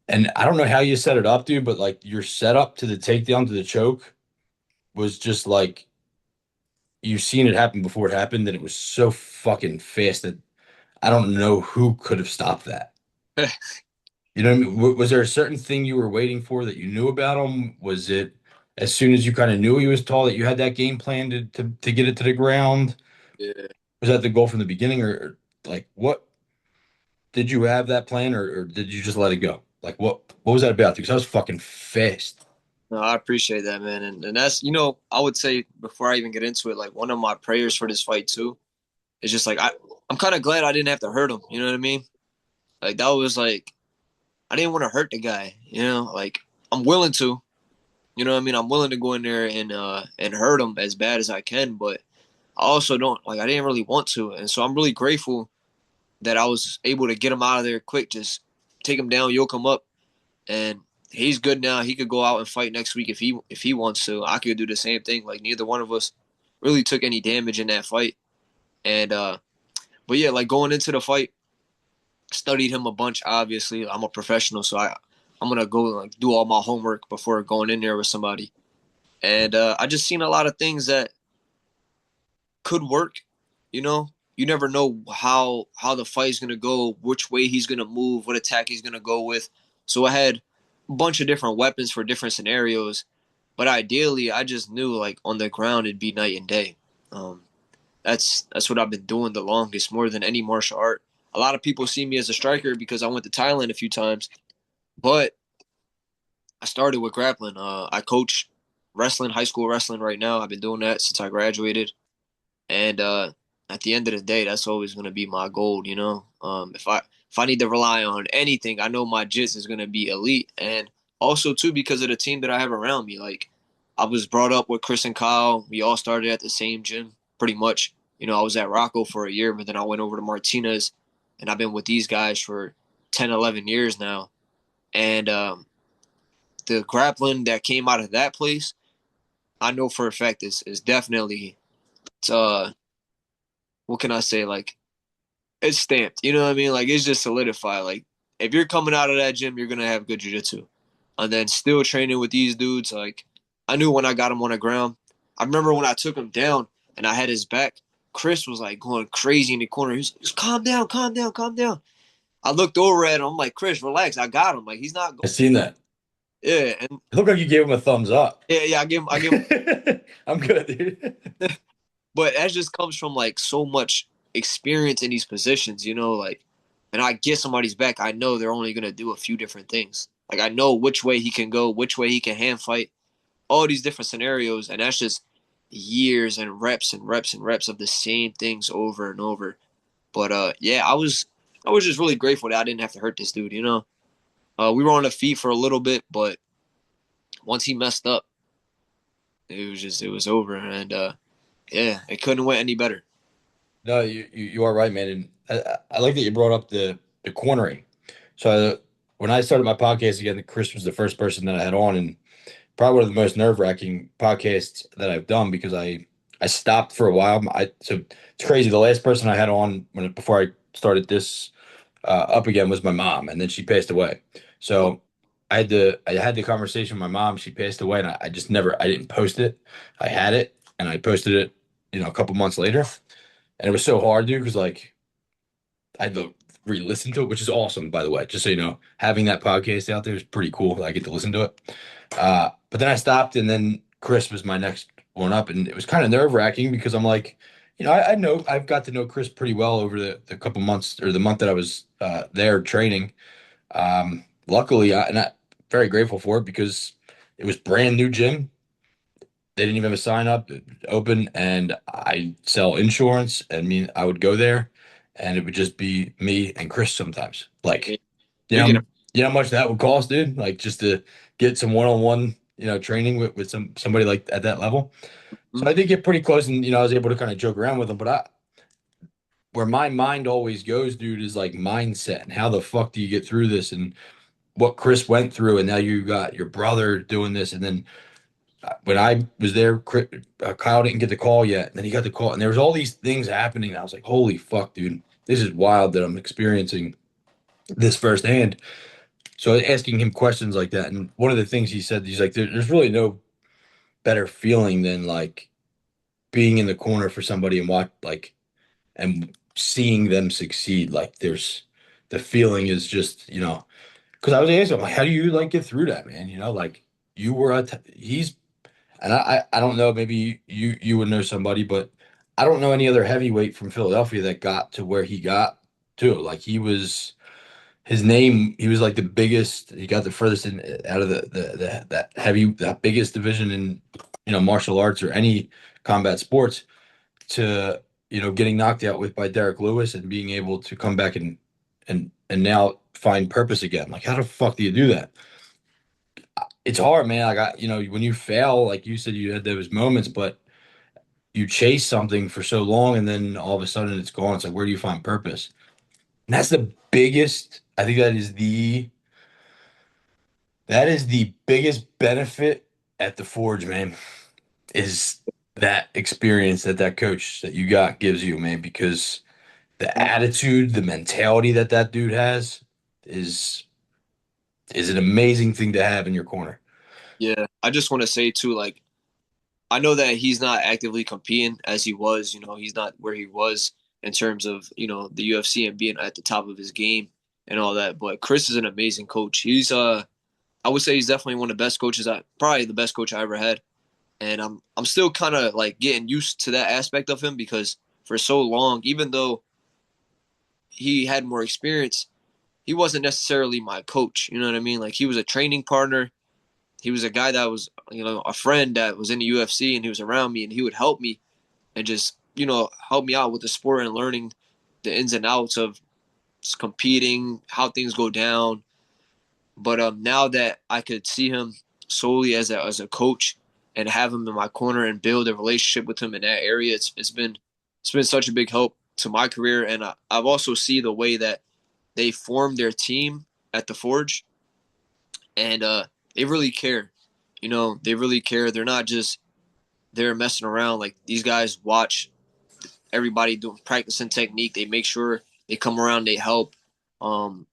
And I don't know how you set it up, dude, but like your setup to the takedown to the choke was just like you've seen it happen before it happened, and it was so fucking fast that I don't know who could have stopped that. You know what I mean? Was there a certain thing you were waiting for that you knew about him? Was it as soon as you kind of knew he was tall that you had that game plan to get it to the ground? Yeah. Was that the goal from the beginning, or like what did you have that plan, or did you just let it go? Like what was that about? Because I was fucking fast. No, I appreciate that, man. And that's, I would say before I even get into it, like one of my prayers for this fight too is just like I'm kind of glad I didn't have to hurt him. You know what I mean? Like that was like I didn't want to hurt the guy. Like I'm willing to. You know what I mean? I'm willing to go in there and hurt him as bad as I can, but I also don't like I didn't really want to, and so I'm really grateful that I was able to get him out of there quick. Just take him down, yoke him up, and he's good now. He could go out and fight next week if he wants to. I could do the same thing. Like neither one of us really took any damage in that fight, and but yeah, like going into the fight, studied him a bunch. Obviously, I'm a professional, so I'm gonna go like do all my homework before going in there with somebody. And I just seen a lot of things that could work. You never know how the fight is gonna go, which way he's gonna move, what attack he's gonna go with. So I had a bunch of different weapons for different scenarios, but ideally, I just knew like on the ground it'd be night and day. Um, that's what I've been doing the longest, more than any martial art. A lot of people see me as a striker because I went to Thailand a few times, but I started with grappling. I coach wrestling, high school wrestling right now. I've been doing that since I graduated. And at the end of the day, that's always going to be my goal. If I need to rely on anything, I know my jits is going to be elite. And also too because of the team that I have around me. Like I was brought up with Chris and Kyle. We all started at the same gym, pretty much. I was at Rocco for a year, but then I went over to Martinez, and I've been with these guys for 10, 11 years now. And the grappling that came out of that place, I know for a fact is definitely it's, what can I say? Like it's stamped. You know what I mean? Like it's just solidified. Like if you're coming out of that gym, you're gonna have good jiu-jitsu. And then still training with these dudes, like I knew when I got him on the ground. I remember when I took him down and I had his back, Chris was like going crazy in the corner. He was calm down, calm down, calm down. I looked over at him. I'm like, Chris, relax. I got him. Like he's not I going. seen that. Yeah, and It looked like you gave him a thumbs up. yeah. I give him. I'm good, dude. But that just comes from like so much experience in these positions, like, and I get somebody's back, I know they're only gonna do a few different things. Like I know which way he can go, which way he can hand fight, all these different scenarios, and that's just years and reps and reps and reps of the same things over and over. But yeah, I was just really grateful that I didn't have to hurt this dude. We were on the feet for a little bit, but once he messed up, it was over, and yeah, it couldn't have went any better. No, you are right, man. And I like that you brought up the cornering. So when I started my podcast again, Chris was the first person that I had on, and probably one of the most nerve-wracking podcasts that I've done because I stopped for a while. So it's crazy. The last person I had on before I started this up again was my mom, and then she passed away. Oh, So I had the conversation with my mom. She passed away, and I just never I didn't post it. I had it, and I posted it, a couple months later, and it was so hard, dude, because like I had to re-listen to it, which is awesome, by the way. Just so you know, having that podcast out there is pretty cool. I get to listen to it. But then I stopped, and then Chris was my next one up, and it was kind of nerve-wracking because I'm like, I know I've got to know Chris pretty well over the couple months or the month that I was there training. Luckily, I'm very grateful for it because it was brand new gym. They didn't even have a sign up open, and I sell insurance. I mean, I would go there, and it would just be me and Chris sometimes. yeah, Like, you you're know, getting you know how much that would cost, dude? Like just to get some one-on-one, training with somebody like at that level. So mhm. I did get pretty close, and I was able to kind of joke around with them. But where my mind always goes, dude, is like mindset and how the fuck do you get through this, and what Chris went through, and now you got your brother doing this, and then when I was there, Kyle didn't get the call yet. And then he got the call, and there was all these things happening. I was like, "Holy fuck, dude! This is wild that I'm experiencing this firsthand." So I was asking him questions like that, and one of the things he said, he's like, "There's really no better feeling than like being in the corner for somebody and and seeing them succeed. Like the feeling is just because I was asking him, like, how do you like get through that, man? Like you were he's and I don't know, maybe you would know somebody, but I don't know any other heavyweight from Philadelphia that got to where he got to. Like he was like the biggest, he got the furthest in out of that biggest division in martial arts or any combat sports to getting knocked out with by Derek Lewis and being able to come back and now find purpose again. Like how the fuck do you do that? It's hard, man. Like when you fail, like you said, you had those moments, but you chase something for so long and then all of a sudden it's gone. It's like, where do you find purpose? And that's the biggest, I think that is the biggest benefit at the Forge, man, is that experience that coach that you got gives you, man, because the attitude, the mentality that dude has is is an amazing thing to have in your corner. Yeah, I just want to say too, like I know that he's not actively competing as he was. He's not where he was in terms of the UFC and being at the top of his game and all that. But Chris is an amazing coach. I would say he's definitely one of the best coaches. Probably the best coach I ever had. And I'm still kind of like getting used to that aspect of him because for so long, even though he had more experience, he wasn't necessarily my coach. You know what I mean? Like he was a training partner. He was a guy that was, a friend that was in the UFC and he was around me and he would help me and just, help me out with the sport and learning the ins and outs of competing, how things go down. But now that I could see him solely as a coach and have him in my corner and build a relationship with him in that area, it's been such a big help to my career. And I've also see the way that they form their team at the Forge, and they really care. They really care. They're not just they're messing around. Like these guys watch everybody doing practicing technique. They make sure they come around. They help. Um,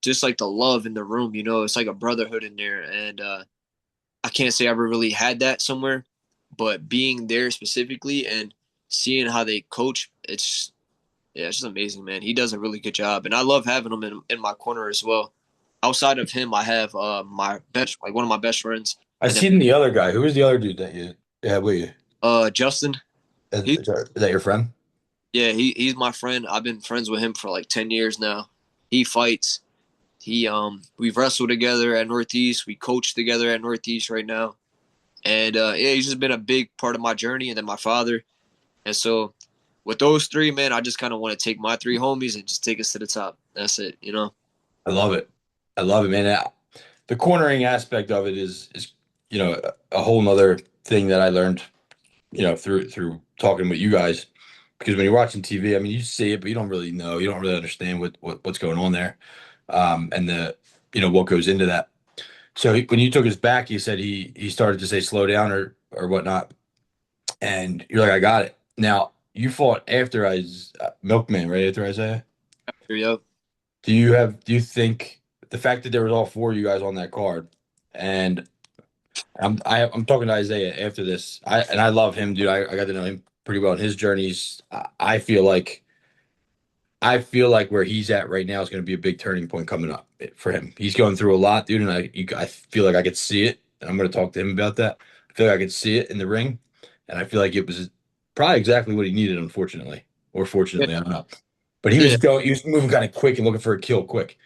just like the love in the room. It's like a brotherhood in there. And I can't say I ever really had that somewhere, but being there specifically and seeing how they coach, it's just amazing, man. He does a really good job, and I love having him in my corner as well. Outside of him, I have my best, like one of my best friends, I and then seen the other guy. Who was the other dude that you had with you? Justin. He Is that your friend? Yeah, he's my friend. I've been friends with him for like 10 years now. He fights. We've wrestled together at Northeast. We coach together at Northeast right now, and yeah, he's just been a big part of my journey. And then my father, and so with those three, man, I just kind of want to take my three homies and just take us to the top. That's it, you know. I love it. I love it, man. The cornering aspect of it is a whole nother thing that I learned through talking with you guys, because when you're watching TV, I mean, you see it, but you don't really know, you don't really understand what's going on there, and what goes into that. So when you took his back, you said he started to say slow down or whatnot, and you're like, I got it. Now you fought after Milkman, right after Isaiah. Yep. Do you think the fact that there was all four of you guys on that card, and I'm talking to Isaiah after this. I love him, dude. I got to know him pretty well in his journeys. I feel like where he's at right now is going to be a big turning point coming up for him. He's going through a lot, dude, and I feel like I could see it. And I'm going to talk to him about that. I feel like I could see it in the ring, and I feel like it was probably exactly what he needed, unfortunately, or fortunately, I don't know. But Yeah. he was moving kind of quick and looking for a kill quick.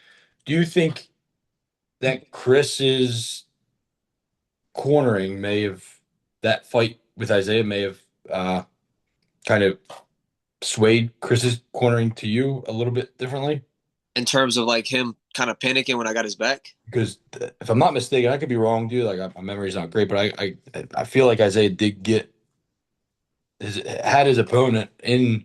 Do you think that Chris's cornering may have that fight with Isaiah may have kind of swayed Chris's cornering to you a little bit differently? In terms of like him kind of panicking when I got his back. Because if I'm not mistaken, I could be wrong, dude. Like my memory's not great, but I feel like Isaiah did had his opponent in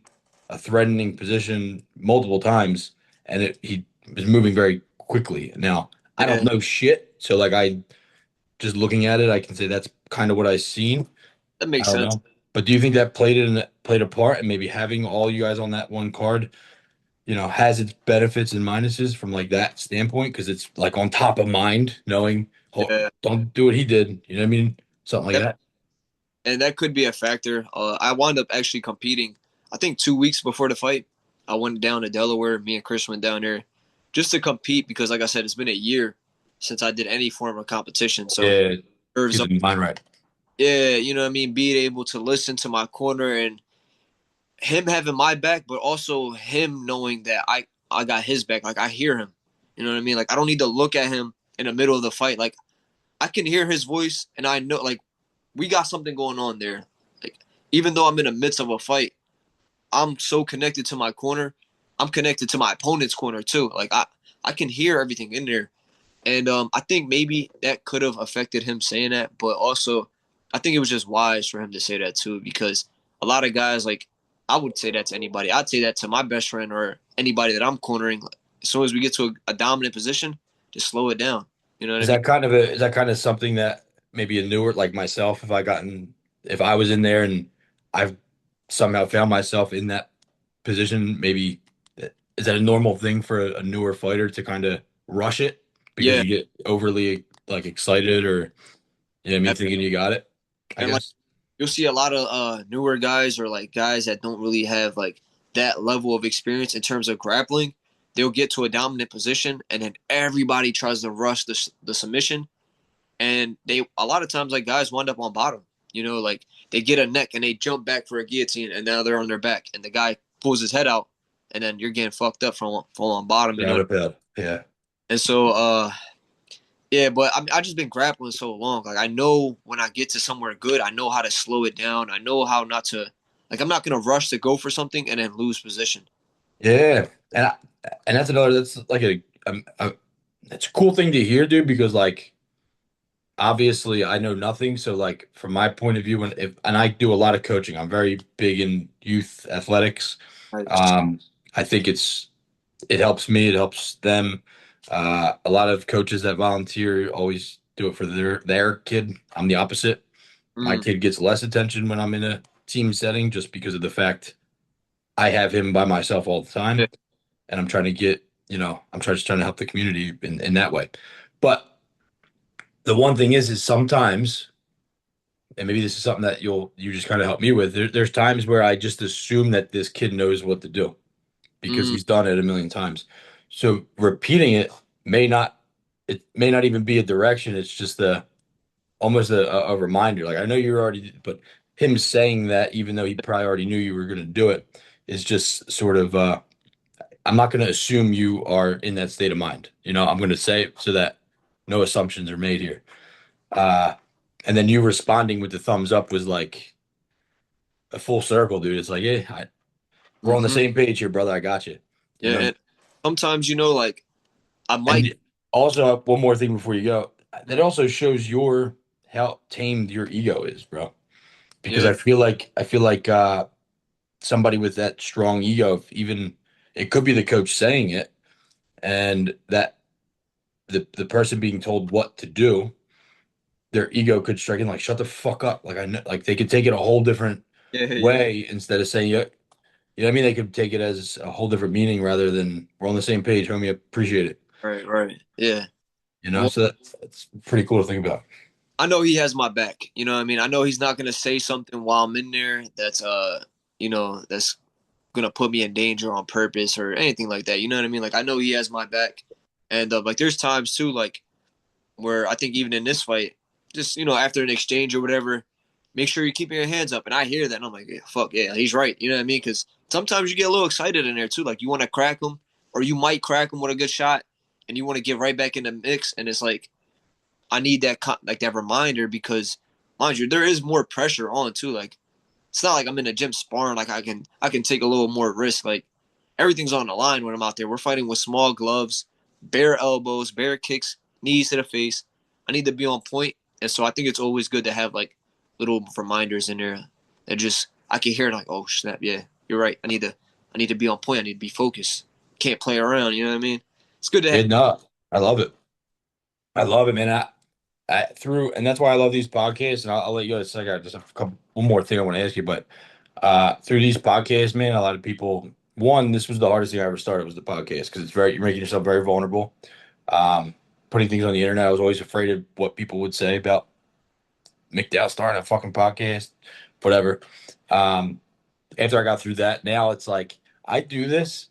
a threatening position multiple times, and he was moving very quickly. Now I don't Yeah, know shit, so like I just looking at it, I can say that's kind of what I seen. that I makes don't sense. know. But do you think that played a part, and maybe having all you guys on that one card, has its benefits and minuses from like that standpoint? Because it's like on top of mind, knowing, oh, Yeah. don't do what he did. You know what I mean? Something like Yep. that. And that could be a factor. I wound up actually competing. I think 2 weeks before the fight, I went down to Delaware. Me and Chris went down there just to compete because, like I said, it's been a year since I did any form of competition. So Yeah, nerves keep up. the mind right. Yeah, you know what I mean. Being able to listen to my corner and him having my back, but also him knowing that I got his back. Like I hear him. You know what I mean? Like I don't need to look at him in the middle of the fight. Like I can hear his voice, and I know like we got something going on there. Like even though I'm in the midst of a fight, I'm so connected to my corner. I'm connected to my opponent's corner too. Like I can hear everything in there, and I think maybe that could have affected him saying that, but also I think it was just wise for him to say that too because a lot of guys like I would say that to anybody. I'd say that to my best friend or anybody that I'm cornering. As soon as we get to a dominant position, just slow it down. You know what I mean? Is that kind of something that maybe a newer like myself, if I was in there and I've somehow found myself in that position, maybe is that a normal thing for a newer fighter to kind of rush it because Yeah, you get overly like excited or what I mean, thinking you got it, I and like guess. you'll see a lot of newer guys or like guys that don't really have like that level of experience in terms of grappling. They'll get to a dominant position, and then everybody tries to rush the submission, and they a lot of times like guys wind up on bottom. You know, like they get a neck and they jump back for a guillotine, and now they're on their back, and the guy pulls his head out, and then you're getting fucked up from falling on bottom. You Without know, a doubt. Yeah. and so yeah, but I just been grappling so long. Like I know when I get to somewhere good, I know how to slow it down. I know how not to like I'm not gonna rush to go for something and then lose position. Yeah. And that's like it's a cool thing to hear, dude, because like obviously I know nothing. So like from my point of view, and I do a lot of coaching, I'm very big in youth athletics. Right. Um, I think it helps me, it helps them. A lot of coaches that volunteer always do it for their kid. I'm the opposite. My Mm, kid gets less attention when I'm in a team setting just because of the fact I have him by myself all the yeah. time, and I'm trying to just trying to help the community in that way. But the one thing is sometimes, and maybe this is something that you just kind of help me with. There's times where I just assume that this kid knows what to do because Mm, he's done it a million times. So repeating it may not even be a direction. It's just almost a reminder. Like I know you're already, but him saying that, even though he probably already knew you were going to do it, is just sort of. I'm not going to assume you are in that state of mind. I'm going to say it so that no assumptions are made here. Uh, and then you responding with the thumbs up was like a full circle, dude. It's like, yeah, We're on the Hmm. same page here, brother. I got you. You Yeah, know, and sometimes like I might. and also one more thing before you go. That also shows your how tamed your ego is, bro. Because Yeah, I feel like somebody with that strong ego, if even it could be the coach saying it, and that the person being told what to do, their ego could strike in like, shut the fuck up. Like I know, like they could take it a whole different yeah, yeah. way instead of saying it. You know what I mean? They could take it as a whole different meaning rather than we're on the same page, homie. Appreciate it. Right, right. Yeah. You know, Well, so that's pretty cool to think about. I know he has my back. You know what I mean? I know he's not gonna say something while I'm in there that's that's gonna put me in danger on purpose or anything like that. You know what I mean? Like I know he has my back, and like there's times too, like where I think even in this fight, just after an exchange or whatever, make sure you're keeping your hands up. And I hear that, and I'm like, yeah, fuck yeah, he's right. You know what I mean? Because sometimes you get a little excited in there too, like you want to crack him, or you might crack him with a good shot, and you want to get right back in the mix, and it's like I need that reminder because, mind you, there is more pressure on too. Like it's not like I'm in a gym sparring. Like I can take a little more risk. Like everything's on the line when I'm out there. We're fighting with small gloves, bare elbows, bare kicks, knees to the face. I need to be on point, and so I think it's always good to have like little reminders in there that just I can hear like, oh snap, yeah, you're right. I need to be on point. I need to be focused. Can't play around. You know what I mean? It's good to have. Yeah, no, I love it. I love it, man. And that's why I love these podcasts. And I'll let you go in a second. Just a couple, one more thing I want to ask you, but through these podcasts, man, a lot of people. One, this was the hardest thing I ever started was the podcast because you're making yourself very vulnerable. Um, Putting things on the internet. I was always afraid of what people would say about McDowell starting a fucking podcast, whatever. Um, After I got through that, now it's like I do this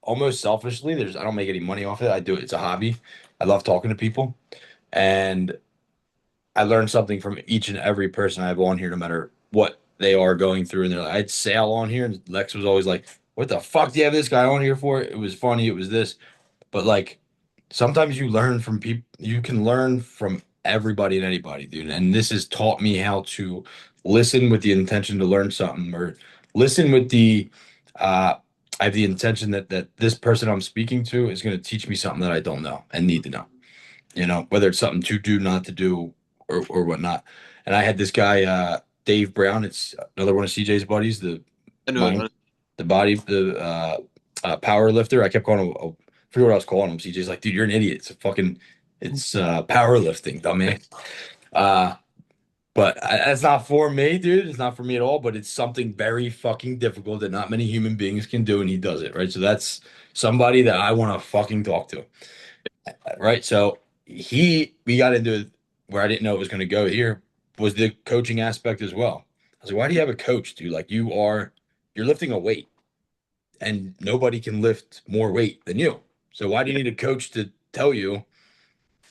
almost selfishly. I don't make any money off it. I do it. It's a hobby. I love talking to people, and I learn something from each and every person I have on here, no matter what they are going through. And I'd sail on here, and Lex was always like, "What the fuck do you have this guy on here for?" It was funny. It was this, but like sometimes you learn from people. You can learn from everybody and anybody, dude. And this has taught me how to listen with the intention to learn something, or listen with the uh, I have the intention that this person I'm speaking to is going to teach me something that I don't know and need to know. Whether it's something to do, not to do, or whatnot. And I had this guy, Dave Brown. It's another one of CJ's buddies, the I know mind, it. the power lifter. I kept calling him. I forget what I was calling him. CJ's like, dude, you're an idiot. It's powerlifting, dumbass. Uh, but that's not for me, dude. It's not for me at all. But it's something very fucking difficult that not many human beings can do, and he does it, right? So that's somebody that I want to fucking talk to, right? So we got into where I didn't know it was going to go here was the coaching aspect as well. I was like, why do you have a coach, dude? Like you're lifting a weight and nobody can lift more weight than you. So why do you need a coach to tell you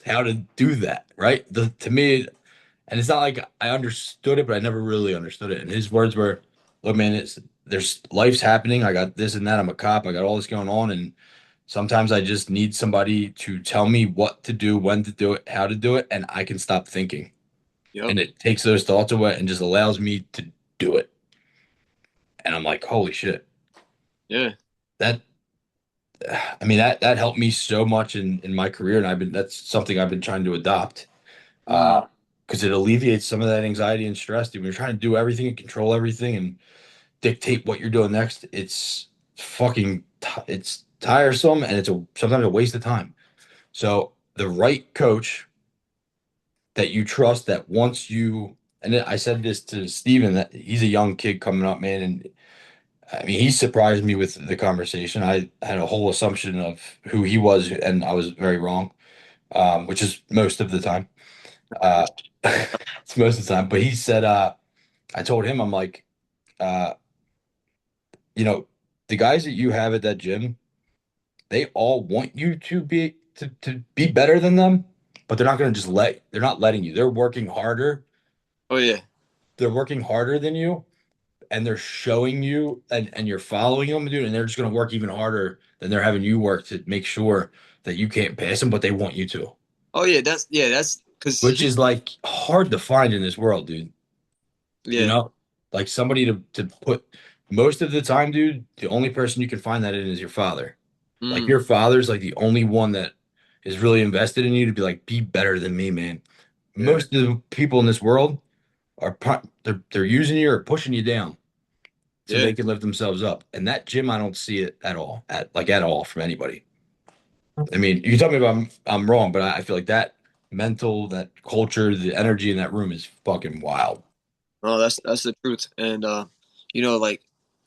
how to do that, right? To me, and it's not like I understood it, but I never really understood it. And his words were, look, man, there's life's happening. I got this and that. I'm a cop. I got all this going on. And sometimes I just need somebody to tell me what to do, when to do it, how to do it, and I can stop thinking. Yep. And it takes those thoughts away and just allows me to do it. And I'm like, holy shit. Yeah. That I mean that helped me so much in my career. And that's something I've been trying to adopt. Mm. Because it alleviates some of that anxiety and stress. Dude, when you're trying to do everything and control everything and dictate what you're doing next, it's it's tiresome and it's sometimes a waste of time. So the right coach that you trust that once you and I said this to Steven that he's a young kid coming up, man, and I mean he surprised me with the conversation. I had a whole assumption of who he was, and I was very wrong, which is most of the time. Uh, it's most of the time. But he said, I told him, I'm like, uh, you know, the guys that you have at that gym, they all want you to be better than them, but they're not going to they're not letting you. They're working harder. Oh yeah. They're working harder than you, and they're showing you, and you're following them, dude. And they're just going to work even harder than they're having you work to make sure that you can't pass them, but they want you to, Oh yeah. That's because which is like hard to find in this world, dude. You yeah. know, like somebody to put most of the time, dude, the only person you can find that in is your father. Like Mm, your father's like the only one that is really invested in you to be like, be better than me, man. yeah, Most of the people in this world they're using you or pushing you down so yeah. they can lift themselves up. And that gym, I don't see it at all, at all from anybody. I mean, you can tell me if I'm wrong, but I feel like that mental, that culture, the energy in that room is fucking wild. No, that's the truth. And like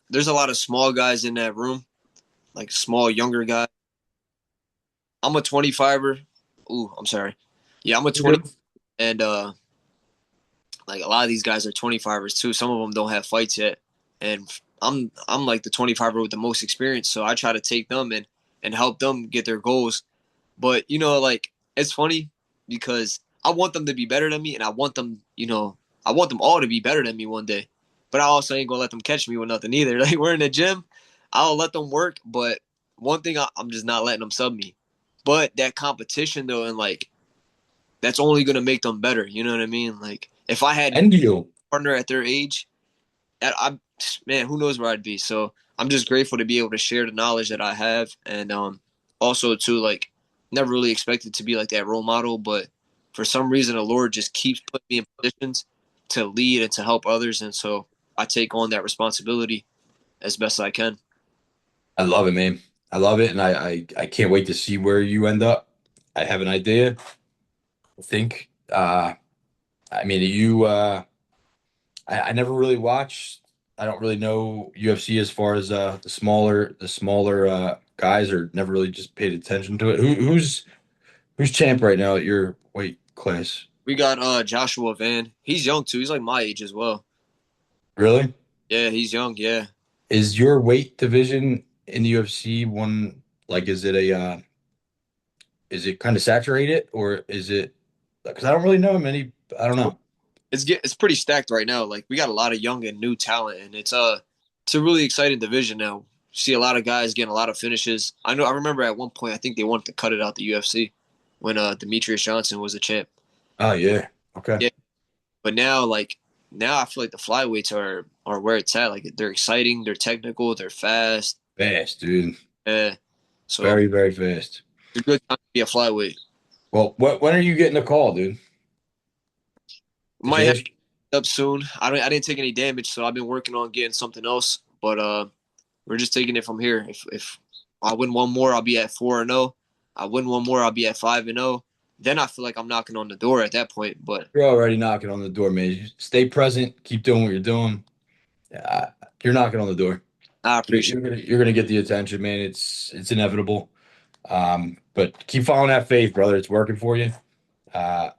there's a lot of small guys in that room, like small younger guys. I'm a 25er. Ooh, I'm sorry. Yeah, I'm a 20, and like a lot of these guys are 25ers too. Some of them don't have fights yet, and I'm like the 25er with the most experience. So I try to take them and help them get their goals. But like it's funny because I want them to be better than me, and I want them, I want them all to be better than me one day. But I also ain't gonna let them catch me with nothing either. Like we're in the gym, I'll let them work, but one thing I'm just not letting them sub me. But that competition though, and like that's only gonna make them better. You know what I mean? Like if I had And you. a partner at their age, I man, who knows where I'd be. So I'm just grateful to be able to share the knowledge that I have, and also to like never really expected to be like that role model, but for some reason the Lord just keeps putting me in positions to lead and to help others, and so I take on that responsibility as best I can. I love it, man. I love it, and I can't wait to see where you end up. I have an idea. I think. I mean, I never really watched. I don't really know UFC as far as the smaller guys, or never really just paid attention to it. Who's champ right now at your weight class? We got Joshua Van. He's young too. He's like my age as well. Really? Yeah, he's young. Yeah. Is your weight division in the UFC one like is it kind of saturated or is it because I don't really know many. I don't know. It's pretty stacked right now. Like we got a lot of young and new talent, and it's a really exciting division now. See a lot of guys getting a lot of finishes. I remember at one point I think they wanted to cut it out the UFC when Demetrius Johnson was the champ. Oh yeah. Okay. Yeah, but now I feel like the flyweights are where it's at. Like they're exciting, they're technical, they're fast. Fast, dude. Yeah, so Very, very fast. it's a good time to be a flyweight. Well, when are you getting a call, dude? Did Might you have ask? up soon. I didn't take any damage, so I've been working on getting something else. But we're just taking it from here. If I win one more, I'll be at 4-0. I win one more, I'll be at 5-0. Then I feel like I'm knocking on the door at that point. But You're already knocking on the door, man. You stay present. Keep doing what you're doing. Yeah, you're knocking on the door. I You're, appreciate you're gonna you're gonna get the attention, man. It's inevitable. But keep following that faith, brother. It's working for you. Uh,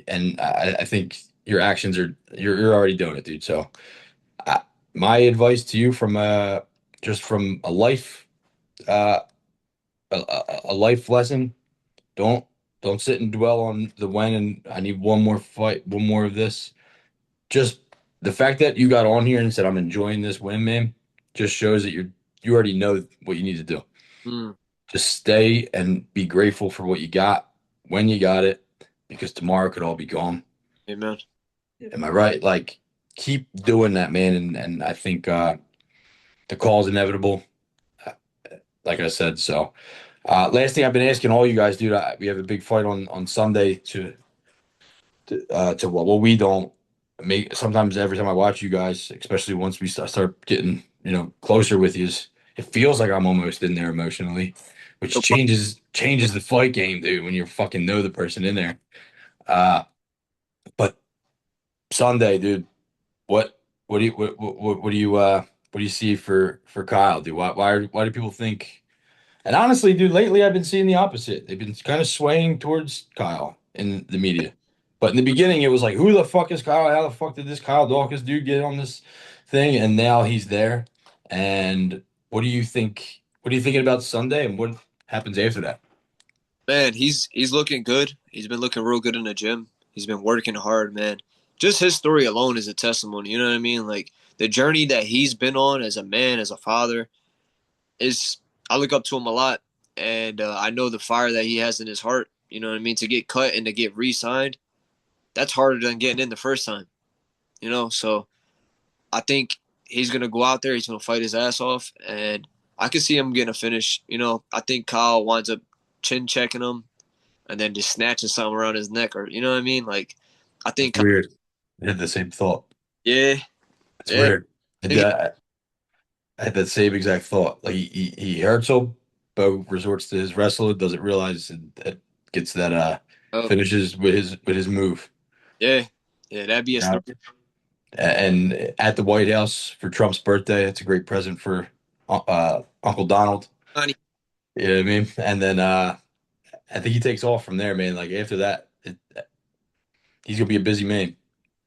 and I think your actions you're already doing it, dude. So, uh, my advice to you from just from a life uh a life lesson. Don't don't sit and dwell on the when and I need one more fight, one more of this. Just the fact that you got on here and said I'm enjoying this win, man, just shows that you already know what you need to do. it. Just stay and be grateful for what you got when you got it, because tomorrow could all be gone. Amen. Am I right? Like keep doing that, man. And I think the call is inevitable, uh, like I said. So last thing I've been asking all you guys, dude, we have a big fight on Sunday to what? Well, we don't make sometimes every time I watch you guys, especially once we start getting closer with you, it feels like I'm almost in there emotionally, which So, changes the fight game, dude. When you fucking know the person in there. Uh, but Sunday, dude, what what do you see for Kyle, dude? Why do people think? And honestly, dude, lately I've been seeing the opposite. They've been kind of swaying towards Kyle in the media. But in the beginning, it was like, who the fuck is Kyle? How the fuck did this Kyle Dawkins dude get on this thing? And now he's there. And what do you think? What are you thinking about Sunday and what happens after that? man, he's looking good. He's been looking real good in the gym. He's been working hard, man. Just his story alone is a testimony. You know what I mean? Like the journey that he's been on as a man, as a father, is I look up to him a lot, and I know the fire that he has in his heart. You know what I mean? To get cut and to get re-signed, that's harder than getting in the first time. So I think he's gonna go out there. He's gonna fight his ass off, and I could see him getting a finish. You know, I think Kyle winds up chin checking him and then just snatching something around his neck, or you know what I mean? Like, I That's think, weird. I had the same thought. yeah, It's yeah, weird. I had that same exact thought. Like he hurts him, Bo resorts to his wrestler, doesn't realize and gets that oh, finishes with his move. yeah, yeah. That'd be You a know? story. And at the White House for Trump's birthday, it's a great present for Uncle Donald. Funny. You know what I mean? And then I think he takes off from there, man. Like after that, he's gonna be a busy man.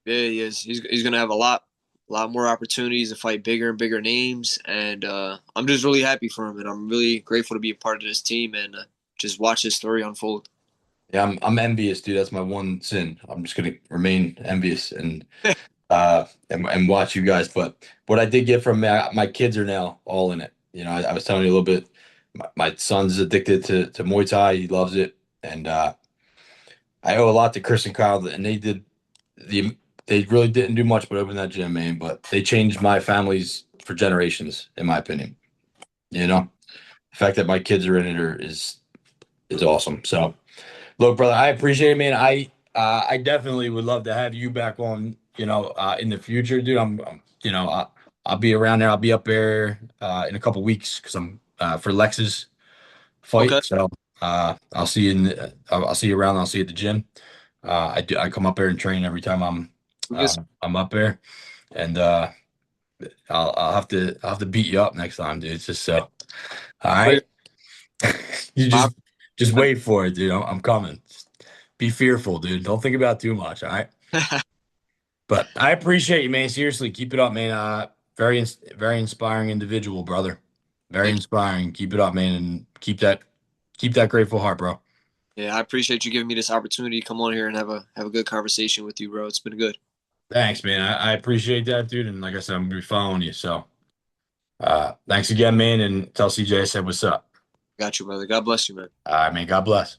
Yeah, he is. He's gonna have a lot more opportunities to fight bigger and bigger names, and I'm just really happy for him, and I'm really grateful to be a part of this team and just watch this story unfold. Yeah, I'm envious, dude. That's my one sin. I'm just gonna remain envious and watch you guys. But what I did get from my kids are now all in it. You know, I was telling you a little bit. My son's addicted to Muay Thai. He loves it, and I owe a lot to Chris and Kyle. And the they really didn't do much but open that gym, man. But they changed my families for generations, in my opinion. You know, the fact that my kids are in it is awesome. So. Look, brother, I appreciate it, man. I definitely would love to have you back on, in the future, dude. I'll be around there. I'll be up there in a couple weeks because I'm for Lex's Okay, fight. So I'll see you I'll see you around. I'll see you at the gym. I come up there and train every time we get I'm up there, and I'll have to beat you up next time, dude. It's just so. All some. right, you I, just wait for it, dude. I'm coming. Be fearful, dude. Don't think about it too much, all right? But I appreciate you, man. Seriously, keep it up, man. Very inspiring individual, brother. Very Thank you. inspiring. Keep it up, man, and keep that grateful heart, bro. Yeah, I appreciate you giving me this opportunity to come on here and have a good conversation with you, bro. It's been good. Thanks, man. I appreciate that, dude. And like I said, I'm gonna be following you. So thanks again, man. And tell CJ I said what's up. Got you, brother. God bless you, man. All right, man. God bless.